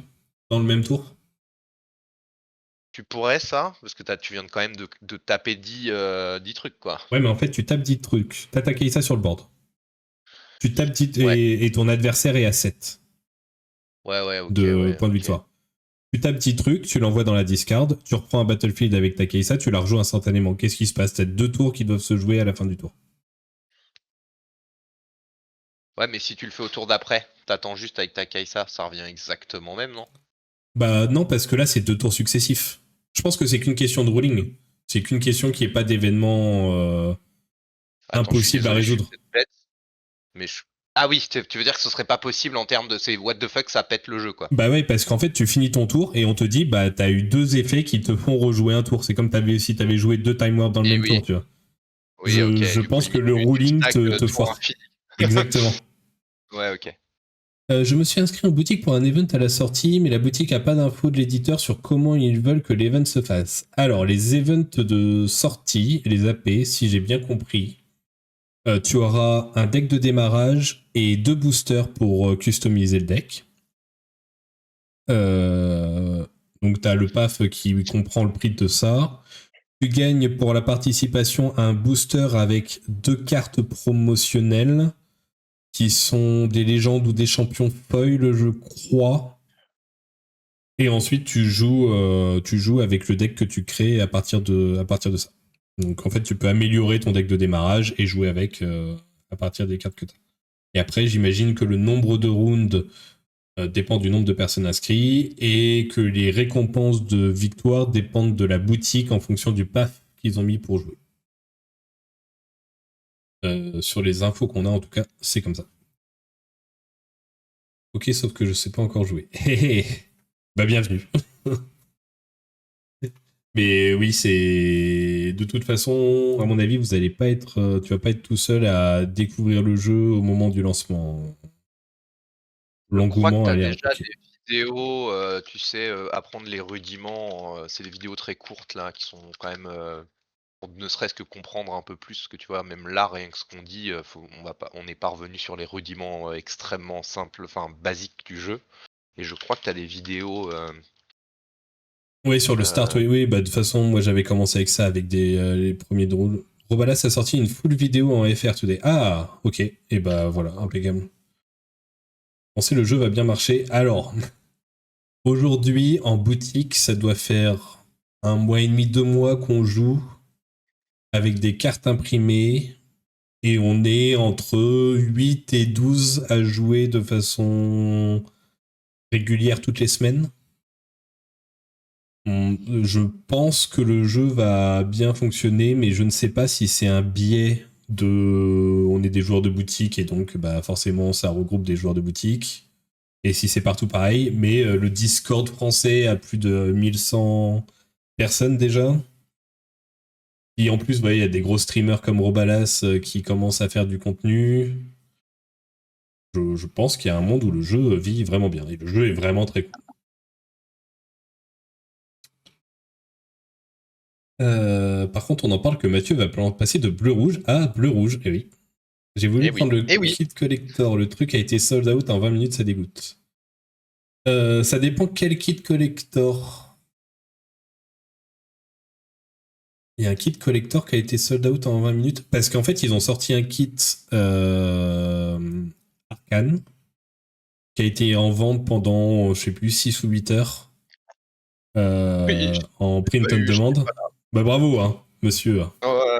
S1: dans le même tour.
S2: Tu pourrais ça? Parce que tu viens de quand même de taper 10 trucs quoi.
S1: Ouais, mais en fait, tu tapes 10 trucs. T'as ta Keisa sur le board. Tu tapes 10
S2: Ouais.
S1: et ton adversaire est à 7
S2: Ouais, OK,
S1: de
S2: ouais,
S1: points de
S2: OK.
S1: victoire. Tu tapes 10 trucs, tu l'envoies dans la discard, tu reprends un battlefield avec ta Keisa, tu la rejoues instantanément. Qu'est-ce qui se passe? T'as 2 tours qui doivent se jouer à la fin du tour.
S2: Ouais, mais si tu le fais au tour d'après, t'attends juste avec ta Kaisa, ça revient exactement même, non?
S1: Bah non, parce que là, c'est 2 tours successifs. Je pense que c'est qu'une question de ruling. C'est qu'une question qui est pas d'événement
S2: Attends, je suis
S1: impossible à
S2: désolé, je suis
S1: résoudre.
S2: peut-être bête, mais ah oui, tu veux dire que ce serait pas possible en termes de c'est what the fuck, ça pète le jeu, quoi.
S1: Bah ouais, parce qu'en fait, tu finis ton tour et on te dit, bah t'as eu 2 effets qui te font rejouer un tour. C'est comme si t'avais joué 2 time warp dans le
S2: Et
S1: même tour,
S2: oui,
S1: tu vois.
S2: oui, OK,
S1: Je
S2: du coup,
S1: pense que
S2: limite,
S1: le
S2: tu
S1: ruling
S2: stack,
S1: te
S2: tour
S1: foire.
S2: infini.
S1: Exactement.
S2: Ouais, OK.
S1: Je me suis inscrit en boutique pour un event à la sortie, mais la boutique a pas d'infos de l'éditeur sur comment ils veulent que l'event se fasse. Alors, les events de sortie, les AP, si j'ai bien compris, tu auras un deck de démarrage et 2 boosters pour customiser le deck. Donc, tu as le PAF qui comprend le prix de ça. Tu gagnes pour la participation un booster avec 2 cartes promotionnelles qui sont des légendes ou des champions foil, je crois. Et ensuite, tu joues avec le deck que tu crées à partir de ça. Donc en fait, tu peux améliorer ton deck de démarrage et jouer avec à partir des cartes que tu as. Et après, j'imagine que le nombre de rounds dépend du nombre de personnes inscrites et que les récompenses de victoire dépendent de la boutique en fonction du path qu'ils ont mis pour jouer. Sur les infos qu'on a, en tout cas, c'est comme ça. Ok, sauf que je sais pas encore jouer. Bah bienvenue. Mais oui, c'est de toute façon, à mon avis, vous allez pas être, tu vas pas être tout seul à découvrir le jeu au moment du lancement.
S2: Je crois que
S1: L'engouement
S2: tu
S1: a
S2: as
S1: l'air
S2: déjà
S1: ok.
S2: des vidéos, tu sais, apprendre les rudiments, c'est des vidéos très courtes là, qui sont quand même, pour ne serait-ce que comprendre un peu plus, parce que tu vois, même là, rien que ce qu'on dit, on n'est pas revenu sur les rudiments extrêmement simples, enfin basiques du jeu. Et je crois que tu as des vidéos.
S1: Oui, sur le start, oui, oui. Bah de toute façon, moi j'avais commencé avec ça, avec les premiers drones. Robalas a sorti une full vidéo en FR Today. Ah, ok. Et bah voilà, impeccable. Je pensais le jeu va bien marcher. Alors, aujourd'hui en boutique, ça doit faire 1 mois et demi, 2 mois qu'on joue avec des cartes imprimées. Et on est entre 8 et 12 à jouer de façon régulière toutes les semaines. Je pense que le jeu va bien fonctionner, mais je ne sais pas si c'est un biais de... On est des joueurs de boutique et donc bah, forcément ça regroupe des joueurs de boutique. Et si c'est partout pareil, mais le Discord français a plus de 1100 personnes déjà. Et en plus, il y a des gros streamers comme Robalas qui commencent à faire du contenu. Je pense qu'il y a un monde où le jeu vit vraiment bien. Et le jeu est vraiment très cool. Par contre, on en parle que Mathieu va passer de bleu-rouge à bleu-rouge. Eh oui. J'ai voulu
S2: Eh oui,
S1: prendre le
S2: eh oui.
S1: kit collector. Le truc a été sold out en 20 minutes, ça dégoûte. Ça dépend quel kit collector. Il y a un kit collector qui a été sold out en 20 minutes. Parce qu'en fait, ils ont sorti un kit Arcane qui a été en vente pendant, je sais plus, 6 ou 8 heures
S2: Oui,
S1: en
S2: j'ai
S1: print
S2: pas
S1: on
S2: eu, j'étais
S1: demand.
S2: pas là.
S1: Bah bravo, hein, monsieur.
S2: Ouais,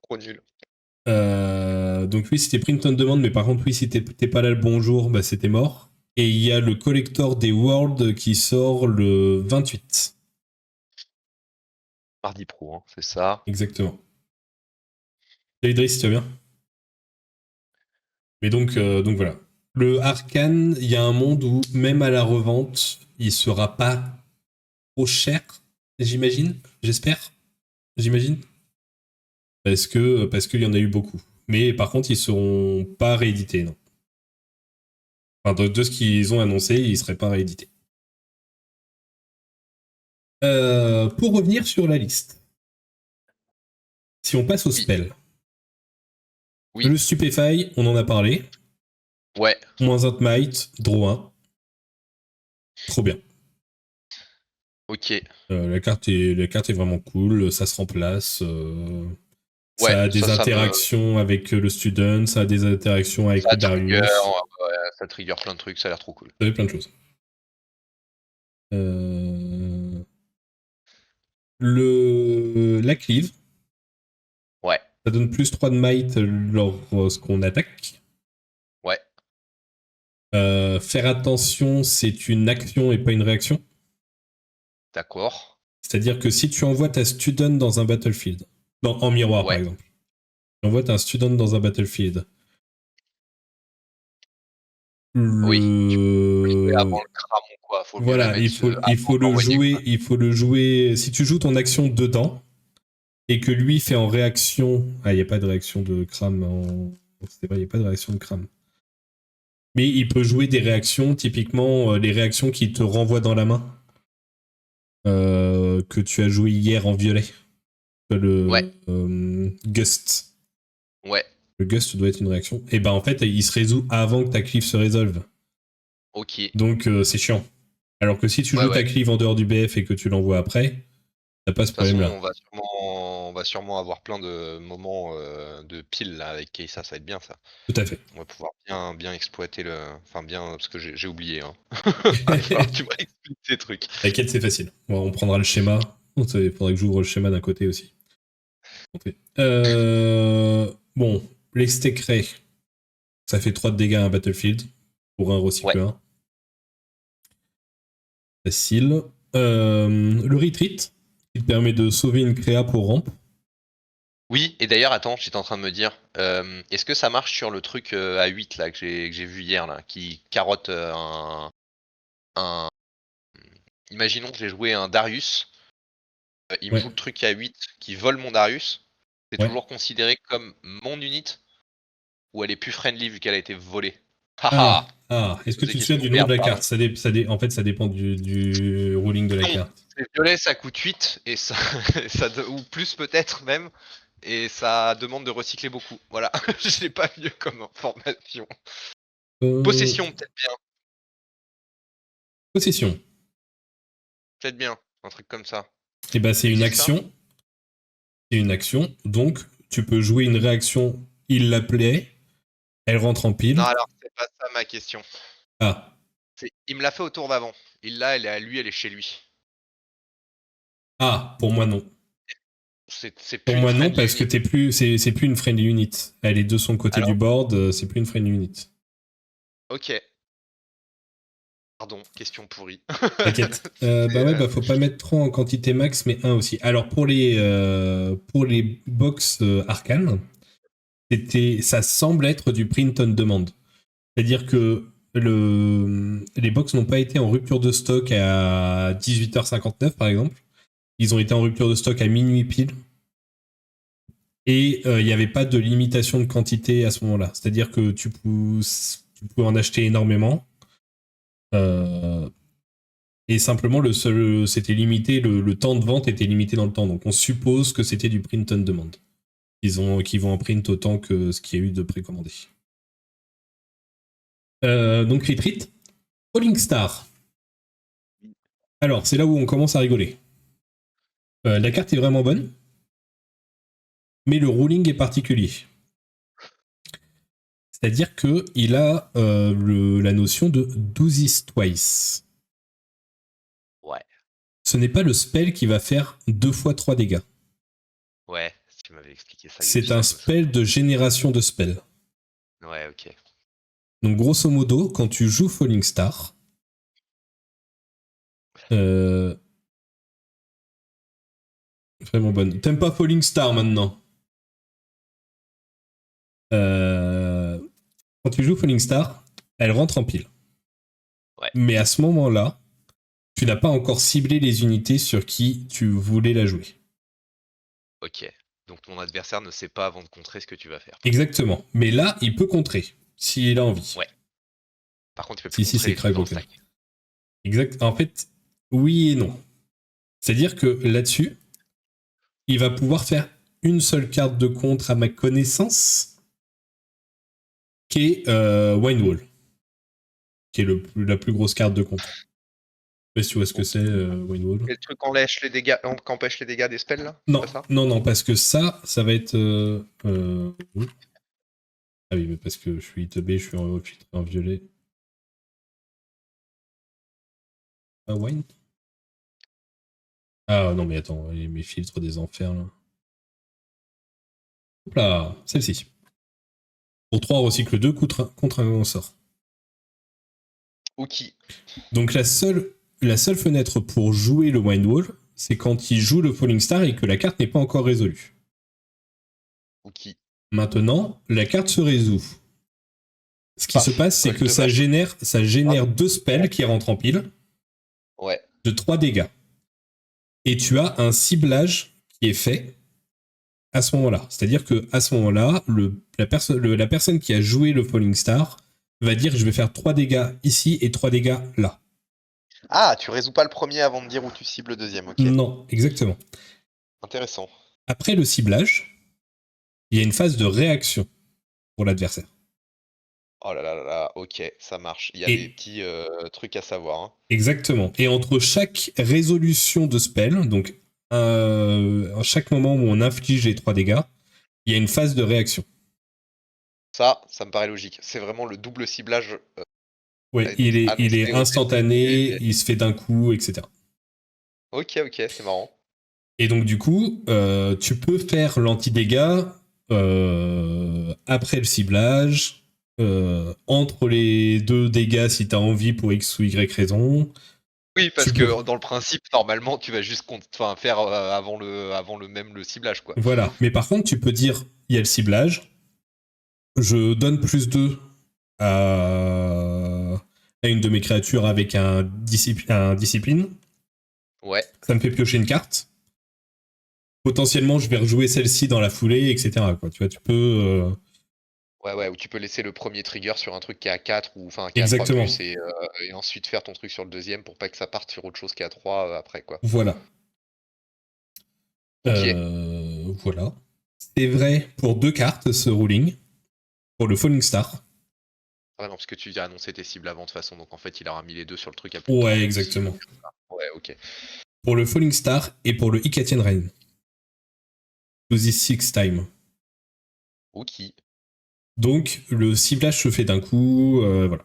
S2: trop nul.
S1: Donc oui, c'était print on demand, mais par contre, oui, si t'es pas là le bon jour, bah c'était mort. Et il y a le collector des Worlds qui sort le 28.
S2: Mardi Pro, hein, c'est ça.
S1: Exactement. Salut Driss, tu vas bien? Mais donc voilà. Le Arcane, il y a un monde où même à la revente, il sera pas trop cher, j'imagine, j'espère, j'imagine, parce qu'il y en a eu beaucoup. Mais par contre, ils seront pas réédités, non. Enfin, de ce qu'ils ont annoncé, ils seraient pas réédités. Pour revenir sur la liste, si on passe au
S2: Oui,
S1: spell,
S2: oui,
S1: le Stupefy, on en a parlé.
S2: ouais,
S1: Moins un might, draw 1. Trop bien.
S2: ok.
S1: La carte est vraiment cool, ça se remplace.
S2: Ouais,
S1: Ça a des
S2: ça me.
S1: interactions avec le student, ça a des interactions avec
S2: Ça
S1: le
S2: trigger,
S1: Darius.
S2: ouais, ça trigger plein de trucs, ça a l'air trop cool.
S1: Ça fait plein de choses. Euh, la cleave,
S2: Ouais,
S1: ça donne plus 3 de might lorsqu'on attaque.
S2: ouais,
S1: Faire attention, c'est une action et pas une réaction.
S2: d'accord.
S1: C'est-à-dire que si tu envoies ta student dans un battlefield, en miroir par
S2: Ouais,
S1: exemple, tu envoies ta student dans un battlefield,
S2: oui. Tu peux le jouer avant
S1: le
S2: le cram ou quoi, faut mieux la
S1: voilà,
S2: mettre
S1: il
S2: avant
S1: faut
S2: de
S1: le
S2: l'envoyer,
S1: jouer,
S2: quoi.
S1: il faut le jouer. Si tu joues ton action dedans et que lui fait en réaction, il n'y a pas de réaction de cram. C'est vrai, il n'y a pas de réaction de cram. Mais il peut jouer des réactions, typiquement les réactions qui te renvoient dans la main, que tu as joué hier en violet.
S2: Ouais,
S1: Le Gust.
S2: ouais,
S1: Le Gust doit être une réaction. Et ben en fait, il se résout avant que ta cleave se résolve.
S2: ok.
S1: Donc c'est chiant. Alors que si tu
S2: Ouais,
S1: joues ta
S2: ouais.
S1: cleave en dehors du BF et que tu l'envoies après, t'as pas ce
S2: De toute façon,
S1: problème-là.
S2: on va sûrement avoir plein de moments de pile là avec Keissa, ça va être bien ça.
S1: Tout à fait.
S2: On va pouvoir bien exploiter le. Enfin, bien, parce que j'ai oublié. Hein. Va falloir que tu m'expliques ces trucs.
S1: T'inquiète, c'est facile. Bon, on prendra le schéma. Il faudrait que j'ouvre le schéma d'un côté aussi. Bon, l'extécré, ça fait 3 de dégâts à un battlefield pour un recycle
S2: Ouais.
S1: 1. Facile. Le retreat, qui te permet de sauver une créa pour rampe.
S2: Oui, et d'ailleurs, attends, j'étais en train de me dire, est-ce que ça marche sur le truc à 8 là que j'ai vu hier là, qui carotte un. Imaginons que j'ai joué un Darius, il me
S1: Ouais,
S2: joue le truc à 8 qui vole mon Darius, c'est
S1: ouais.
S2: toujours considéré comme mon unit ou elle est plus friendly vu qu'elle a été volée. Haha.
S1: Est-ce que
S2: Posez
S1: tu te souviens
S2: question,
S1: du nom de
S2: merde,
S1: la
S2: pardon.
S1: carte? En fait, ça dépend du ruling de la
S2: Non,
S1: carte.
S2: c'est violet, ça coûte 8 et ça, ou plus peut-être même, et ça demande de recycler beaucoup. Voilà, je l'ai pas mieux comme information.
S1: Euh,
S2: Possession,
S1: Possession.
S2: peut-être bien, un truc comme ça.
S1: Et ben,
S2: Ça existe ça?
S1: C'est une action. Donc, tu peux jouer une réaction, il l'appelait, elle rentre en
S2: Non,
S1: pile.
S2: alors c'est pas ça ma question.
S1: Ah,
S2: Il me l'a fait au tour d'avant. Il l'a, elle est à lui, elle est chez lui.
S1: pour moi non.
S2: C'est
S1: Pour
S2: plus une
S1: moi non,
S2: friendly
S1: parce que
S2: unit.
S1: c'est plus une friendly unit. Elle est de son côté du
S2: Alors,
S1: board, c'est plus une friendly unit.
S2: ok. Pardon, question pourrie.
S1: T'inquiète.
S2: C'est,
S1: Faut pas mettre trop en quantité max, mais un aussi. Alors pour les box arcane, ça semble être du print on demand. C'est-à-dire que les box n'ont pas été en rupture de stock à 18h59 par exemple. Ils ont été en rupture de stock à minuit pile. Et il n'y avait pas de limitation de quantité à ce moment-là. C'est-à-dire que tu pouvais en acheter énormément. Euh, et simplement, c'était limité, le temps de vente était limité dans le temps. Donc on suppose que c'était du print on demand. Qu'ils vont en print autant que ce qu'il y a eu de précommandé. Donc Retreat. Falling Star. Alors, c'est là où on commence à rigoler. La carte est vraiment bonne. Mais le ruling est particulier. C'est-à-dire qu'il a la notion de do this twice.
S2: Ouais.
S1: Ce n'est pas le spell qui va faire 2 fois 3 dégâts.
S2: Ouais, si tu m'avais expliqué ça il y a du
S1: C'est
S2: temps,
S1: un
S2: je me souviens.
S1: spell de génération de spells.
S2: Ouais, ok.
S1: Donc grosso modo, quand tu joues Falling Star, vraiment bonne. T'aimes pas Falling Star maintenant? Quand tu joues Falling Star, elle rentre en pile.
S2: Ouais,
S1: Mais à ce moment-là, tu n'as pas encore ciblé les unités sur qui tu voulais la jouer.
S2: ok. Donc ton adversaire ne sait pas avant de contrer ce que tu vas faire.
S1: Exactement. Mais là, il peut contrer, s'il a envie.
S2: Ouais. Par contre, il peut plus
S1: Si,
S2: contrer
S1: c'est
S2: les trucs dans le
S1: Crackbroken.
S2: stack.
S1: Exact. En fait, oui et non. C'est-à-dire que là-dessus, il va pouvoir faire une seule carte de contre à ma connaissance, qui est Windwall, qui est la plus grosse carte de contre. Je sais pas si tu vois ce que c'est, Windwall.
S2: Et le truc qu'empêche les dégâts, qu'empêche les dégâts des spells là? C'est
S1: Non,
S2: pas ça?
S1: non, parce que ça va être... Ah oui, mais parce que je suis teubé, je suis filtré en violet. Ah, Wine. Ah non, mais attends, mes filtres des enfers, là. Hop là, celle-ci. Pour 3, recycle 2 contre un sort.
S2: Ok.
S1: Donc la seule fenêtre pour jouer le Windwall, c'est quand il joue le Falling Star et que la carte n'est pas encore résolue.
S2: Ok.
S1: Maintenant, la carte se résout. Ce qui se
S2: Paf.
S1: passe, c'est
S2: Colle
S1: que
S2: de
S1: ça
S2: vache.
S1: génère 2 spells qui rentrent en pile
S2: Ouais.
S1: de 3 dégâts. Et tu as un ciblage qui est fait à ce moment-là. C'est-à-dire que à ce moment-là, la personne qui a joué le Falling Star va dire je vais faire 3 dégâts ici et 3 dégâts là.
S2: Ah, tu résous pas le premier avant de dire où tu cibles le deuxième, ok.
S1: Non, exactement.
S2: Intéressant.
S1: Après le ciblage, il y a une phase de réaction pour l'adversaire.
S2: Oh là là là là, ok, ça marche. Il y a des
S1: Et
S2: petits trucs à savoir, hein.
S1: exactement. Et entre chaque résolution de spell, donc à chaque moment où on inflige les 3 dégâts, il y a une phase de réaction.
S2: Ça me paraît logique. C'est vraiment le double ciblage
S1: Oui, il est
S2: annoncé au
S1: instantané,
S2: début.
S1: il se fait d'un coup, etc.
S2: Ok, ok, c'est marrant.
S1: Et donc du coup, tu peux faire l'anti-dégâts après le ciblage, entre les deux dégâts si tu as envie pour X ou Y raison.
S2: Oui,
S1: Tu
S2: parce
S1: peux.
S2: que dans le principe, normalement, tu vas juste faire avant le ciblage, quoi.
S1: Voilà. Mais par contre, tu peux dire, il y a le ciblage, je donne plus 2 à une de mes créatures avec un discipline.
S2: Ouais.
S1: Ça me fait piocher une carte. Potentiellement, je vais rejouer celle-ci dans la foulée, etc. Quoi. Tu vois, tu peux...
S2: Ouais, ouais, ou tu peux laisser le premier trigger sur un truc qui est à 4 ou enfin qui est à 3
S1: Exactement.
S2: plus et ensuite faire ton truc sur le deuxième pour pas que ça parte sur autre chose qui est à 3 après, quoi.
S1: Voilà.
S2: Ok.
S1: Voilà. C'est vrai pour 2 cartes, ce ruling. Pour le Falling Star.
S2: Ah non, parce que tu as annoncé tes cibles avant de toute façon, donc en fait, il aura mis les deux sur le truc à plus de
S1: Ouais,
S2: 3 si je veux
S1: exactement.
S2: dire ça. Ouais, ok.
S1: Pour le Falling Star et pour le Icatian Rain. To this six time.
S2: Ok.
S1: Donc, le ciblage se fait d'un coup. Voilà.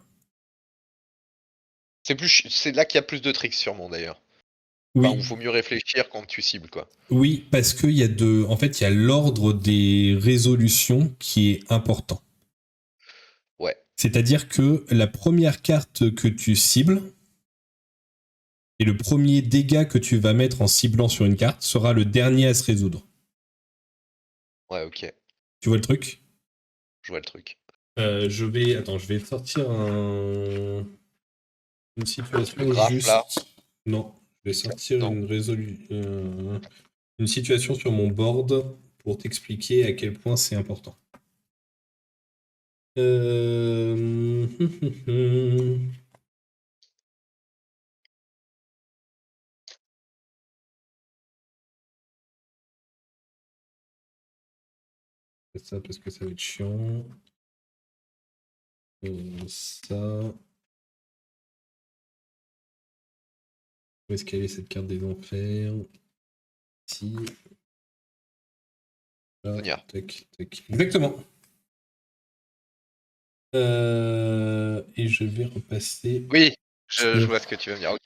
S2: C'est là qu'il y a plus de tricks sûrement d'ailleurs. Enfin, où
S1: Oui.
S2: faut mieux réfléchir quand tu cibles, quoi.
S1: Oui, parce qu'il y a en fait, il y a l'ordre des résolutions qui est important.
S2: Ouais.
S1: C'est-à-dire que la première carte que tu cibles et le premier dégât que tu vas mettre en ciblant sur une carte sera le dernier à se résoudre.
S2: Ouais, ok.
S1: Tu vois le truc?
S2: Je vois le truc.
S1: je vais sortir une
S2: Le
S1: situation
S2: graphe là.
S1: juste. Non, je vais sortir
S2: Non.
S1: une situation sur mon board pour t'expliquer à quel point c'est important. Euh... C'est ça parce que ça va être chiant. Ça. Où est-ce qu'elle est cette carte des enfers? Ici.
S2: Sonia.
S1: Tac, tac. Exactement. Et je vais repasser.
S2: Oui, je
S1: sur
S2: vois ce que tu veux me dire. Ok,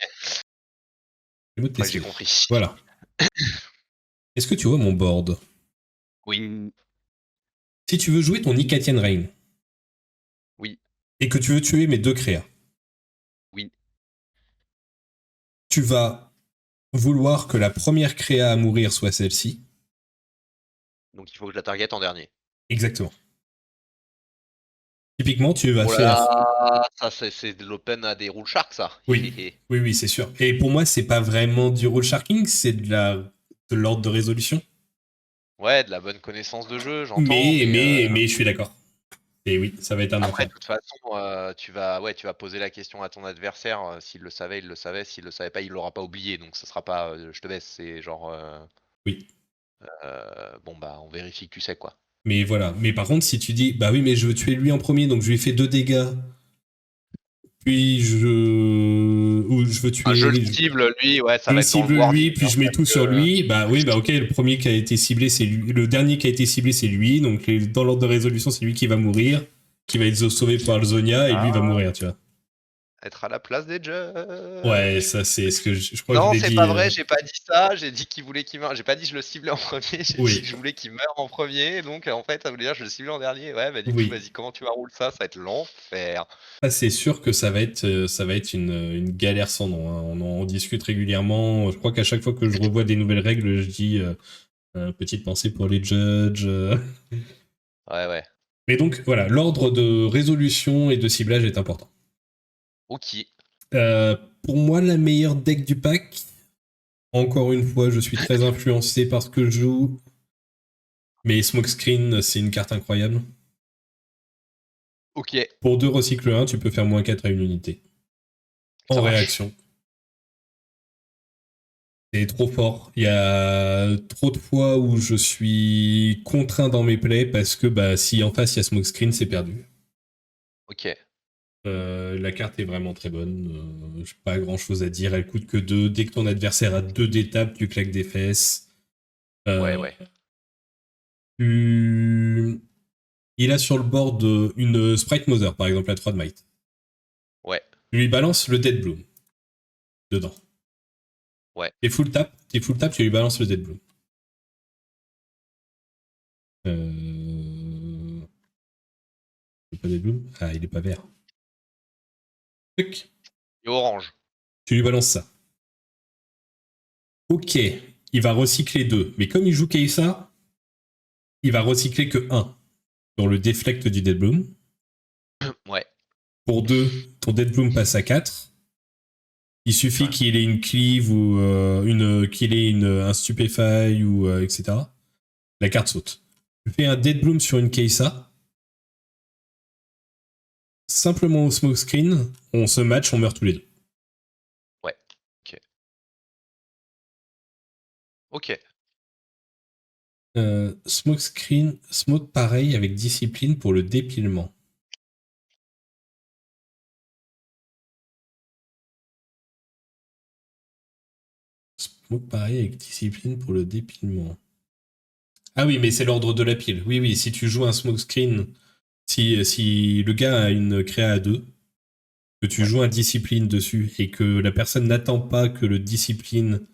S1: le mot
S2: ouais, j'ai
S1: TC.
S2: compris.
S1: Voilà. Est-ce que tu vois mon board?
S2: Oui,
S1: Si tu veux jouer ton Icatian Reign
S2: oui,
S1: et que tu veux tuer mes 2 créas,
S2: oui.
S1: tu vas vouloir que la première créa à mourir soit celle-ci.
S2: Donc il faut que je la target en dernier.
S1: Exactement. Typiquement, tu vas
S2: Oh là
S1: faire.
S2: là, ça c'est de l'open à des rule sharks, ça.
S1: Oui, oui, oui, c'est sûr. Et pour moi, c'est pas vraiment du rule sharking, c'est de l'ordre de résolution.
S2: Ouais, de la bonne connaissance de jeu, j'entends,
S1: Mais je suis d'accord. Et oui, ça va être un
S2: après,
S1: enfer.
S2: de toute façon, tu vas poser la question à ton adversaire. S'il le savait, il le savait. S'il le savait pas, il l'aura pas oublié. Donc ça sera pas je te baisse, c'est genre
S1: Oui.
S2: bon bah on vérifie que tu sais quoi.
S1: Mais voilà. Mais par contre, si tu dis, bah oui, mais je veux tuer lui en premier, donc je lui ai fait 2 dégâts, puis ou je veux
S2: Un jeu le
S1: tuer.
S2: cible, lui, ouais, ça
S1: Je
S2: va être dans le
S1: cible lui,
S2: wording,
S1: puis
S2: hein,
S1: je mets
S2: parce
S1: tout sur
S2: que
S1: lui. Bah oui, bah ok, le premier qui a été ciblé, c'est lui. Le dernier qui a été ciblé, c'est lui. Donc dans l'ordre de résolution, c'est lui qui va mourir, qui va être sauvé par le Zonia, et lui va mourir, tu vois.
S2: être à la place des
S1: Ouais,
S2: judges.
S1: ça c'est ce que je crois que je
S2: Non,
S1: l'ai
S2: c'est
S1: dit.
S2: pas vrai, j'ai pas dit ça, j'ai dit qu'il voulait qu'il meure. J'ai pas dit je le ciblais en premier, j'ai dit
S1: Oui,
S2: que je voulais qu'il meure en premier, donc en fait ça voulait dire je le ciblais en dernier. Ouais, bah du coup,
S1: oui.
S2: vas-y, comment tu vas rouler ça? Ça va être l'enfer.
S1: Ça, c'est sûr que ça va être une galère sans nom, hein. On en discute régulièrement. Je crois qu'à chaque fois que je revois des nouvelles règles, je dis petite pensée pour les judges.
S2: Ouais, ouais.
S1: Mais donc voilà, l'ordre de résolution et de ciblage est important.
S2: Ok.
S1: Pour moi, la meilleure deck du pack, encore une fois, je suis très influencé par ce que je joue. Mais Smokescreen, c'est une carte incroyable.
S2: Ok,
S1: Pour 2 recycle 1, tu peux faire -4 à une unité. En
S2: ça marche.
S1: réaction. C'est trop fort. Il y a trop de fois où je suis contraint dans mes plays parce que bah, si en face il y a Smokescreen, c'est perdu.
S2: Ok.
S1: La carte est vraiment très bonne. J'ai pas grand chose à dire. Elle coûte que 2. Dès que ton adversaire a 2 d'étape, tu claques des fesses.
S2: Ouais,
S1: Euh,
S2: ouais.
S1: Il a sur le board une Sprite Mother, par exemple, la 3 de Might.
S2: Ouais,
S1: Tu lui balances le Dead Bloom dedans.
S2: ouais.
S1: T'es full tap, tu lui balances le Dead Bloom. Il est pas Dead Bloom. Ah, il est pas vert. Tuc.
S2: Et orange.
S1: Tu lui balances ça. Ok, il va recycler 2. Mais comme il joue Keisa, il va recycler que 1 dans le deflect du Dead Bloom.
S2: Ouais.
S1: Pour 2, ton Dead Bloom passe à 4. Il suffit
S2: Ouais.
S1: qu'il ait une cleave ou qu'il ait un stupefy ou etc. La carte saute. Tu fais un Dead Bloom sur une Keisa. Simplement au smoke screen, on se match, on meurt tous les deux.
S2: Ouais. Ok. Ok.
S1: Smoke screen, smoke pareil avec discipline pour le dépilement. Smoke pareil avec discipline pour le dépilement. Ah oui, mais c'est l'ordre de la pile. Oui, oui, si tu joues un smoke screen, si le gars a une créa à 2, que tu
S2: Ouais.
S1: joues un discipline dessus et que la personne n'attend pas que le discipline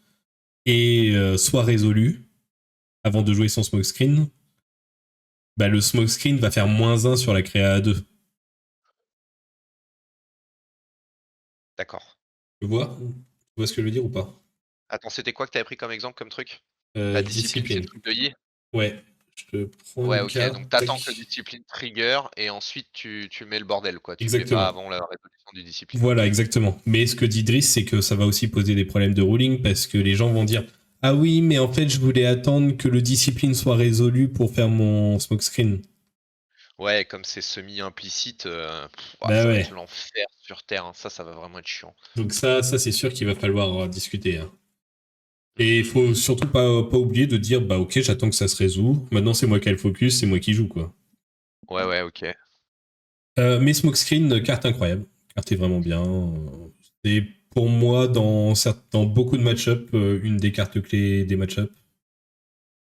S1: soit résolu avant de jouer son smoke screen, bah le smoke screen va faire -1 sur la créa à 2.
S2: D'accord.
S1: Tu vois? Tu vois ce que je veux dire ou pas?
S2: Attends, c'était quoi que t'avais pris comme exemple, comme truc? La discipline, c'est le
S1: Discipline.
S2: truc de Yi?
S1: Ouais. Je te prends
S2: Ouais,
S1: une
S2: ok.
S1: carte.
S2: Donc t'attends que le
S1: Tac.
S2: discipline trigger et ensuite tu mets le bordel, quoi. Tu le fais pas
S1: Exactement.
S2: avant la résolution du discipline. Ok.
S1: Voilà, exactement. Mais ce que dit Driss, c'est que ça va aussi poser des problèmes de ruling parce que les gens vont dire ah oui, mais en fait, je voulais attendre que le discipline soit résolu pour faire mon smoke screen.
S2: Ouais, comme c'est semi-implicite,
S1: Bah
S2: ça va
S1: ouais.
S2: être l'enfer sur Terre, hein. Ça va vraiment être chiant.
S1: Donc ça c'est sûr qu'il va falloir discuter, hein.
S2: Mmh,
S1: Et il
S2: mmh,
S1: faut
S2: mmh.
S1: surtout pas oublier de dire bah ok, j'attends que ça se résout. Maintenant, c'est moi qui ai le focus, c'est moi qui joue, quoi.
S2: Ouais, ouais, ok.
S1: Mais Smokescreen, carte incroyable. Carte est vraiment bien. C'est pour moi, dans beaucoup de match-up, une des cartes clés des match-up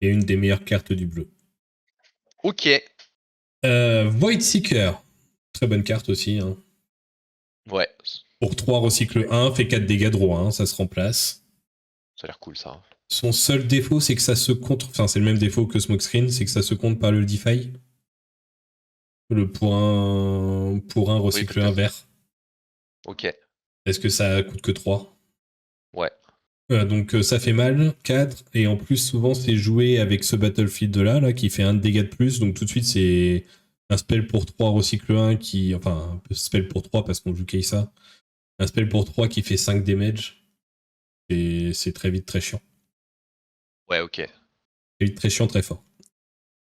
S1: et une des meilleures cartes du bleu.
S2: Ok.
S1: Void Seeker. Très bonne carte aussi. Hein.
S2: Ouais.
S1: Pour 3, recycle 1, fait 4 dégâts de roi, hein, ça se remplace.
S2: Ça a l'air cool ça.
S1: Son seul défaut, c'est que ça se compte. Enfin, c'est le même défaut que Smokescreen, c'est que ça se compte par le DeFi. Le pour un
S2: Oui,
S1: recycle
S2: parce que.
S1: 1 vert.
S2: Ok.
S1: Est-ce que ça coûte que 3 ?
S2: Ouais.
S1: Donc ça fait mal, 4, et en plus souvent c'est joué avec ce Battlefield là qui fait un dégât de plus, donc tout de suite c'est un spell pour 3 recycle 1 qui... Enfin, un spell pour 3 parce qu'on joue Keisa. Un spell pour 3 qui fait 5 damage, et c'est très vite très chiant.
S2: Ouais, ok.
S1: Très vite très chiant, très fort.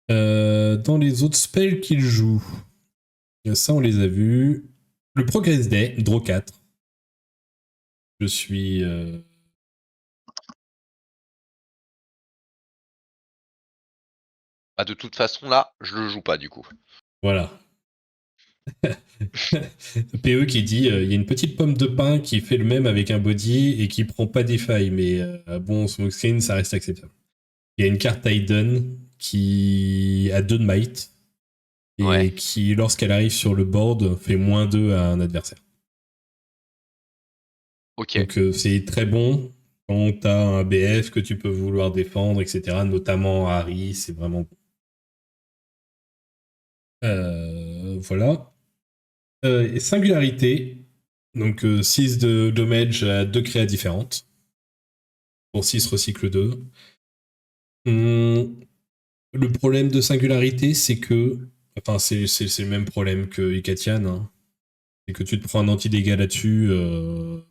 S1: Dans les autres spells qu'il joue, ça on les a vus. Le Progress Day, draw 4. Je suis...
S2: Bah, de toute façon, là, je le joue pas du coup.
S1: Voilà. PE qui dit il y a une petite pomme de pain qui fait le même avec un body et qui prend pas des failles, mais bon, Smokescreen, ça reste acceptable. Il y a une carte Titan qui a 2 de might
S2: Ouais.
S1: et qui, lorsqu'elle arrive sur le board, fait -2 à un adversaire.
S2: Ok.
S1: Donc c'est très bon quand t'as un BF que tu peux vouloir défendre, etc. Notamment Harry, c'est vraiment bon. Voilà. Et singularité, donc 6 de damage à 2 créas différentes. Pour 6 recycle 2. Le problème de singularité, c'est que. Enfin, c'est le même problème que Ikatian. Hein. C'est que tu te prends un anti-dégât là-dessus,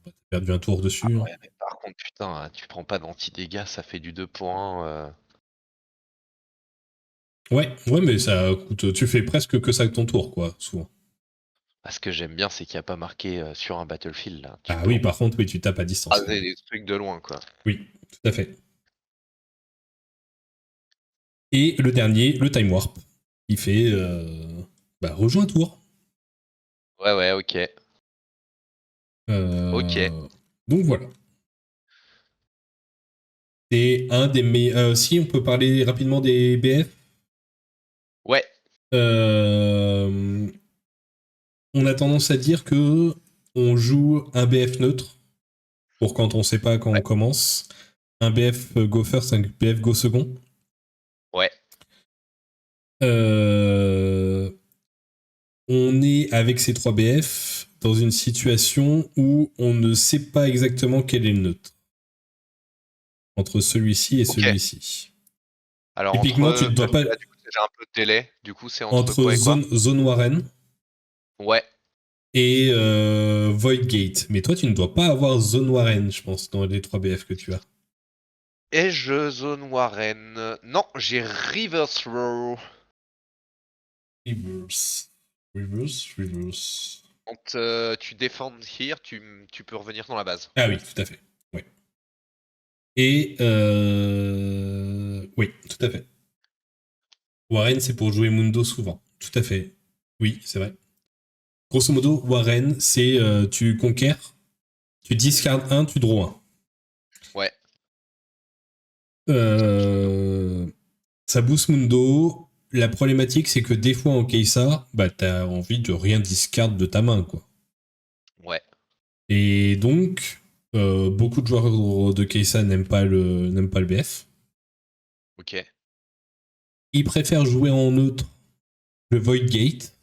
S1: t'as perdu un tour
S2: Ah
S1: dessus. Hein.
S2: ouais, mais par contre, putain, hein, tu prends pas d'anti-dégâts, ça fait du 2 points.
S1: Ouais, mais ça coûte. Tu fais presque que ça ton tour, quoi, souvent.
S2: Ah, ce que j'aime bien, c'est qu'il n'y a pas marqué sur un Battlefield, là. Tu
S1: Ah
S2: peux
S1: oui, par contre, oui, tu tapes à distance.
S2: raser des trucs de loin, quoi.
S1: Oui, tout à fait. Et le dernier, le Time Warp, qui fait. Rejoins un tour.
S2: Ouais, ok. Ok.
S1: Donc voilà. C'est un des meilleurs. Si on peut parler rapidement des BF.
S2: Ouais.
S1: On a tendance à dire que on joue un BF neutre pour quand on sait pas quand on
S2: Ouais.
S1: commence. Un BF go first, un BF go second.
S2: Ouais.
S1: On est avec ces 3 BF dans une situation où on ne sait pas exactement quel est le neutre entre celui-ci et
S2: Ok.
S1: celui-ci.
S2: Alors,
S1: Typiquement, tu ne dois pas
S2: celui-là, du coup, j'ai un peu de délai. Du coup, c'est entre
S1: entre
S2: quoi et quoi?
S1: zone Warren
S2: Ouais.
S1: et Void Gate. Mais toi, tu ne dois pas avoir Zone Warren, je pense, dans les 3 BF que tu as.
S2: Et je zone Warren. Non, j'ai Reverse Row.
S1: Reverse. Reverse.
S2: Quand tu défends here, tu peux revenir dans la base.
S1: Ah oui, tout à fait. Oui. Et oui, tout à fait. Warren, c'est pour jouer Mundo souvent. Tout à fait. Oui, c'est vrai. Grosso modo, Warren, c'est tu conquères, tu discardes 1, tu draw 1.
S2: Ouais. Ça booste Mundo.
S1: Ça booste Mundo. La problématique, c'est que des fois en Keisa, t'as envie de rien discard de ta main, quoi.
S2: Ouais.
S1: Et donc, beaucoup de joueurs de Keisa n'aiment pas le BF.
S2: Ok.
S1: Ils préfèrent jouer en neutre le Void Gate,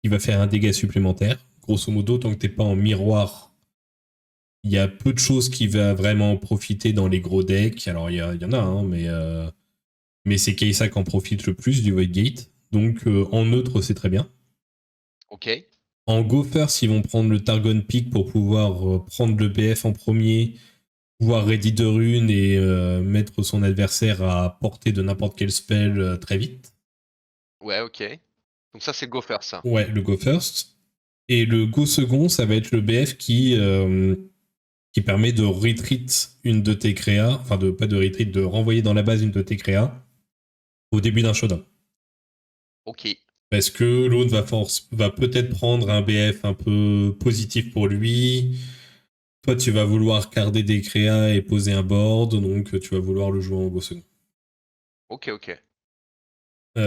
S1: qui va faire un dégât supplémentaire. Grosso modo, tant que t'es pas en miroir, il y a peu de choses qui va vraiment profiter dans les gros decks. Alors, il y en a, hein, mais c'est Keisa qui en profite le plus du Void Gate. Donc, en neutre, c'est très bien.
S2: Ok.
S1: En Go First, ils vont prendre le Targon Peak pour pouvoir prendre le BF en premier, pouvoir ready de rune et mettre son adversaire à portée de n'importe quel spell très vite.
S2: Ouais, ok. Donc ça, c'est Go First, ça.
S1: Ouais, le Go First. Et le Go Second, ça va être le BF qui permet de retreat une de tes créas, enfin pas de retreat, de renvoyer dans la base une de tes créas au début d'un showdown.
S2: Ok.
S1: Parce que l'autre va peut-être prendre un BF un peu positif pour lui. Toi, tu vas vouloir carder des créas et poser un board, donc tu vas vouloir le jouer en Go Second.
S2: Ok.
S1: Moi,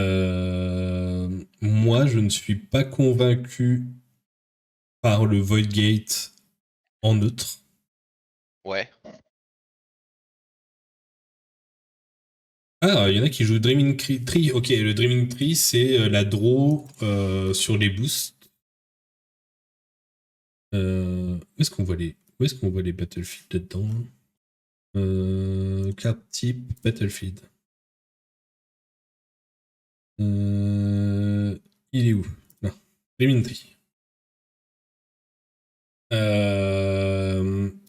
S1: je ne suis pas convaincu par le Void Gate en neutre.
S2: Ouais.
S1: Ah, il y en a qui jouent Dreaming Tree. Ok, le Dreaming Tree, c'est la draw sur les boosts. Où est-ce qu'on voit les Battlefield là-dedans? Carte type Battlefield. Il est où? Là. Dreaming Tree.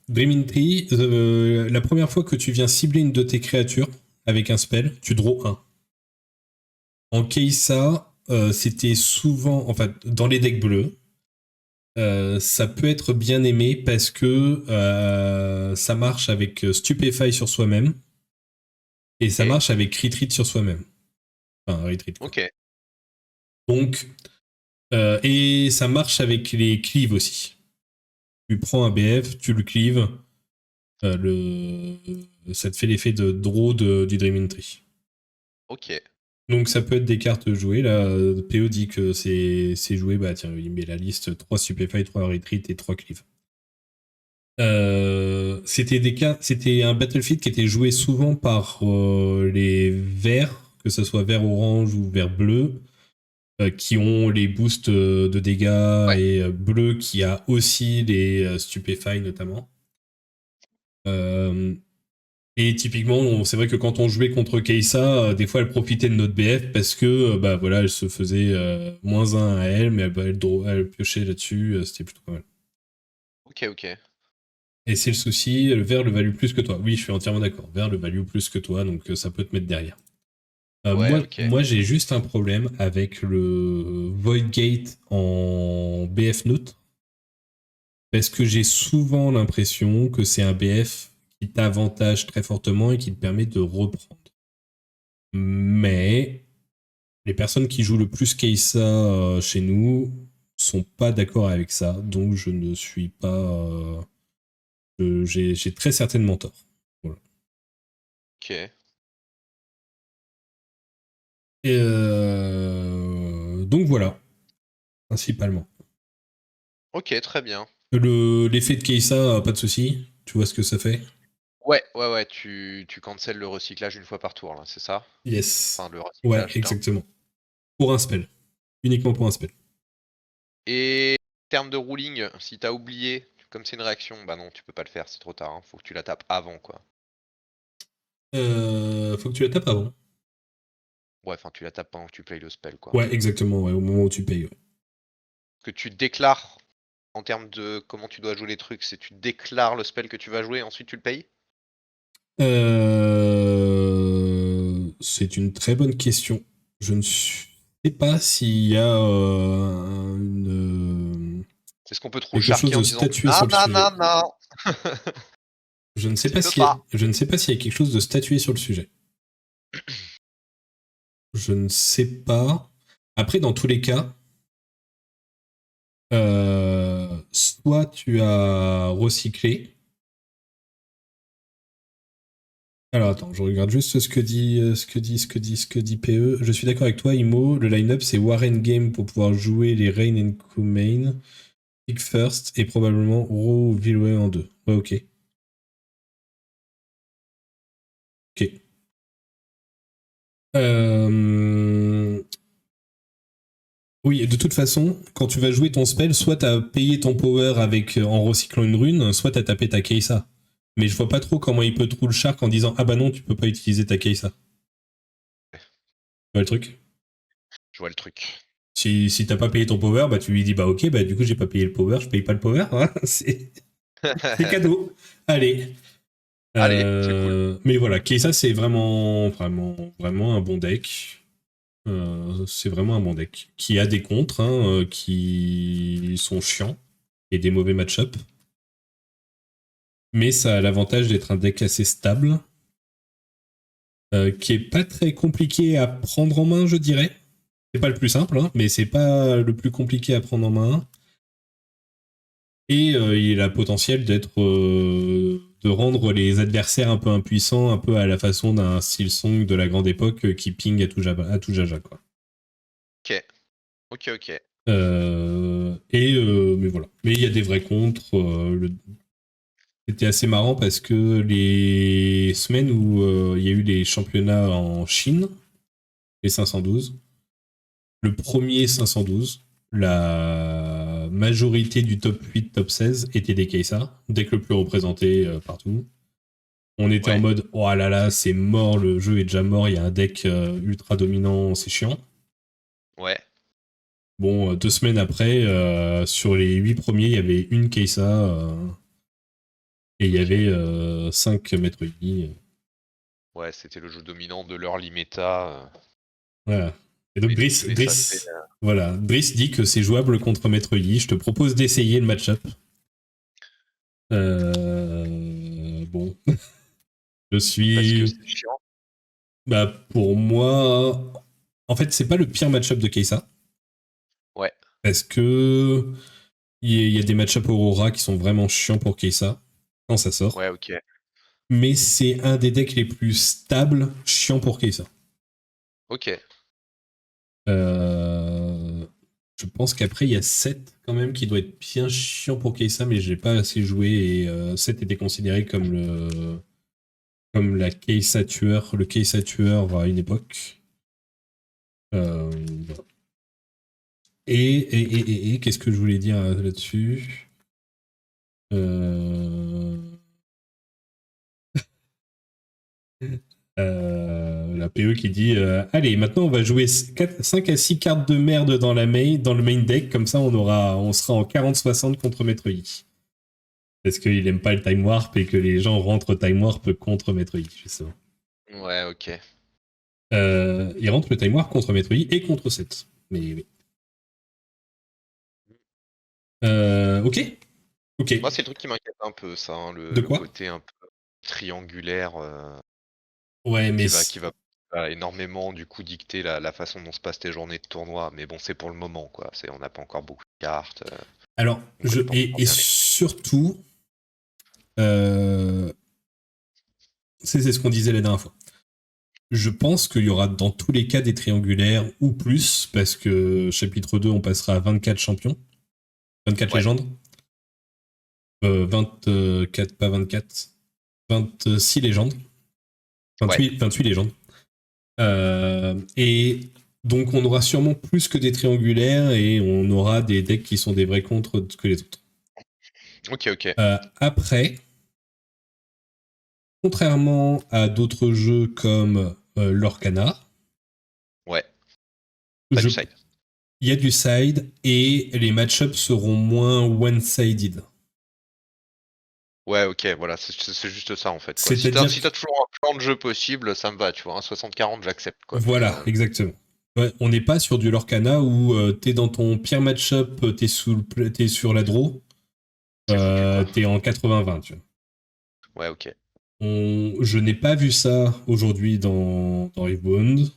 S1: Dreaming Tree, la première fois que tu viens cibler une de tes créatures avec un spell, tu draw 1. En Keisa, c'était souvent, enfin, dans les decks bleus, ça peut être bien aimé parce que ça marche avec Stupefy sur soi-même et ça marche avec Retreat sur soi-même. Enfin, Retreat, quoi.
S2: Ok.
S1: Donc, et ça marche avec les cleaves aussi. Tu prends un BF, tu le cleaves, ça te fait l'effet de draw du Dreaming Tree.
S2: Ok.
S1: Donc ça peut être des cartes jouées. Là, PO dit que c'est joué. Bah tiens, il met la liste 3 Stupefy, 3 Retreat et 3 Cleave. C'était un Battlefield qui était joué souvent par les verts, que ce soit vert orange ou vert bleu, qui ont les boosts de dégâts,
S2: Ouais.
S1: et bleu qui a aussi les Stupefy notamment. Et typiquement, c'est vrai que quand on jouait contre Keisa, des fois elle profitait de notre BF parce que bah voilà, elle se faisait -1 à elle, mais elle piochait là-dessus, c'était plutôt pas mal.
S2: Ok, ok.
S1: Et c'est le souci, le vert le value plus que toi. Oui, je suis entièrement d'accord. Vert le value plus que toi, donc ça peut te mettre derrière.
S2: Ouais, ok.
S1: Moi j'ai juste un problème avec le Void Gate en BF neutre. Parce que j'ai souvent l'impression que c'est un BF qui t'avantage très fortement et qui te permet de reprendre. Mais les personnes qui jouent le plus Keisa chez nous sont pas d'accord avec ça, donc je ne suis pas. J'ai très certainement tort. Voilà.
S2: Ok.
S1: Et donc voilà, principalement.
S2: Ok, très bien.
S1: L'effet de Keisa, pas de souci. Tu vois ce que ça fait?
S2: Ouais, ouais, ouais, tu cancelles le recyclage une fois par tour, là, c'est ça?
S1: Yes.
S2: Enfin, le
S1: Ouais,
S2: recyclage d'un.
S1: exactement. Pour un spell. Uniquement pour un spell.
S2: Et en termes de ruling, si t'as oublié, comme c'est une réaction, bah non, tu peux pas le faire, c'est trop tard, hein. Faut que tu la tapes avant, quoi.
S1: Faut que tu la tapes avant.
S2: Ouais, enfin, tu la tapes pendant que tu playes le spell, quoi.
S1: Ouais, exactement, ouais, au moment où tu payes. Ouais.
S2: Que tu déclares, en termes de comment tu dois jouer les trucs, c'est tu déclares le spell que tu vas jouer, ensuite tu le payes?
S1: C'est une très bonne question. Je ne sais pas s'il y a
S2: C'est ce qu'on peut trop
S1: quelque chose
S2: sharker en
S1: de
S2: disant
S1: statué
S2: non,
S1: sur le
S2: non,
S1: sujet.
S2: non, non.
S1: Je ne sais
S2: Tu
S1: pas
S2: peux pas.
S1: je ne sais pas s'il y a quelque chose de statué sur le sujet. Je ne sais pas. Après, dans tous les cas, soit tu as recyclé. Alors attends, je regarde juste ce que dit PE. Je suis d'accord avec toi, Imo. Le line-up, c'est Warren Game pour pouvoir jouer les Rain and Co main, Pick First et probablement Raw ou Vilway en 2. Ouais, ok. Ok. Oui, de toute façon, quand tu vas jouer ton spell, soit t'as payé ton power en recyclant une rune, soit t'as tapé ta Keisa. Mais je vois pas trop comment il peut trou le shark en disant ah bah non, tu peux pas utiliser ta Keisa. Tu vois le truc?
S2: Je vois le truc.
S1: Si t'as pas payé ton power, bah tu lui dis bah ok, bah du coup j'ai pas payé le power, je paye pas le power, hein, c'est cadeau. Allez.
S2: Allez, c'est cool.
S1: Mais voilà, Keisa c'est vraiment un bon deck. C'est vraiment un bon deck. Qui a des contres, hein, qui sont chiants et des mauvais match-up. Mais ça a l'avantage d'être un deck assez stable, qui est pas très compliqué à prendre en main, je dirais. C'est pas le plus simple, hein, mais c'est pas le plus compliqué à prendre en main. Et il a le potentiel d'être de rendre les adversaires un peu impuissants, un peu à la façon d'un Silsong de la grande époque qui ping à tout jaja, quoi.
S2: Ok.
S1: Mais voilà. Mais il y a des vrais contres. C'était assez marrant parce que les semaines où il y a eu les championnats en Chine, les 512, le premier 512, la majorité du top 8, top 16 était des Keisa, deck le plus représenté partout. On était en mode, oh là là, c'est mort, le jeu est déjà mort, il y a un deck ultra dominant, c'est chiant.
S2: Ouais.
S1: Bon, 2 semaines après, sur les 8 premiers, il y avait une Keisa et il y avait 5 Maître Yi.
S2: Ouais, c'était le jeu dominant de l'early meta.
S1: Voilà. Et donc Driss dit que c'est jouable contre Maître Yi. Je te propose d'essayer le match-up. Bon. Je suis...
S2: Parce que c'est chiant.
S1: Bah, pour moi... En fait, c'est pas le pire match-up de Keisa.
S2: Ouais.
S1: Parce que... Il y a des match-up Aurora qui sont vraiment chiants pour Keisa. Quand ça sort.
S2: Ouais, ok.
S1: Mais c'est un des decks les plus stables, chiants pour Keisa.
S2: Ok.
S1: Je pense qu'après, il y a 7 quand même qui doit être bien chiant pour Keisa, mais j'ai pas assez joué et 7 était considéré comme la Keisa tueur, le Keisa tueur à une époque. Voilà. Et qu'est-ce que je voulais dire là-dessus la PE qui dit allez, maintenant on va jouer 5 à 6 cartes de merde dans le main deck, comme ça on sera en 40-60 contre Maître Yi. Parce qu'il aime pas le time warp et que les gens rentrent time warp contre Maître Yi, justement.
S2: Ouais, ok.
S1: Il rentre le time warp contre Maître Yi et contre 7. Mais oui. Ok.
S2: Moi, c'est le truc qui m'inquiète un peu, ça. Hein,
S1: De quoi ?
S2: le côté un peu triangulaire
S1: Ouais, mais
S2: qui va énormément, du coup, dicter la façon dont se passent tes journées de tournoi. Mais bon, c'est pour le moment, quoi. On n'a pas encore beaucoup de cartes.
S1: Alors, et surtout, c'est ce qu'on disait la dernière fois. Je pense qu'il y aura dans tous les cas des triangulaires ou plus, parce que chapitre 2, on passera à 24 champions. 24 légendes. 24, pas 24. 26 légendes. 28 légendes. Et donc, on aura sûrement plus que des triangulaires et on aura des decks qui sont des vrais contres que les autres.
S2: Ok.
S1: Après, contrairement à d'autres jeux comme l'Orcana,
S2: du side.
S1: Il y a du side et les match-ups seront moins one-sided.
S2: Ouais, ok, voilà, c'est juste ça en fait. Quoi.
S1: C'est-à-dire
S2: si t'as toujours un plan de jeu possible, ça me va, tu vois. Un 60-40, j'accepte. Quoi.
S1: Voilà, exactement. Ouais, on n'est pas sur du Lorcana où t'es dans ton pire match-up, t'es sur la draw, t'es en 80-20, tu vois.
S2: Ouais, ok.
S1: Je n'ai pas vu ça aujourd'hui dans Rebound.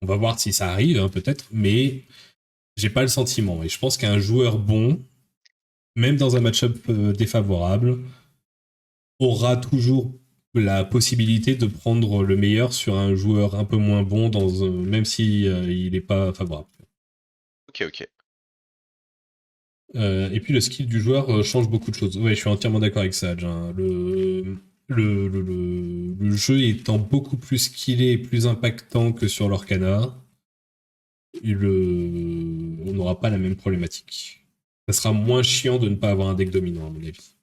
S1: On va voir si ça arrive, hein, peut-être, mais j'ai pas le sentiment. Et je pense qu'un joueur bon, même dans un match-up défavorable, aura toujours la possibilité de prendre le meilleur sur un joueur un peu moins bon, même si il n'est pas favorable.
S2: Ok.
S1: Et puis le skill du joueur change beaucoup de choses. Ouais, je suis entièrement d'accord avec ça, Adrien. Le jeu étant beaucoup plus skillé et plus impactant que sur l'Orcana, on n'aura pas la même problématique. Ça sera moins chiant de ne pas avoir un deck dominant, à mon avis.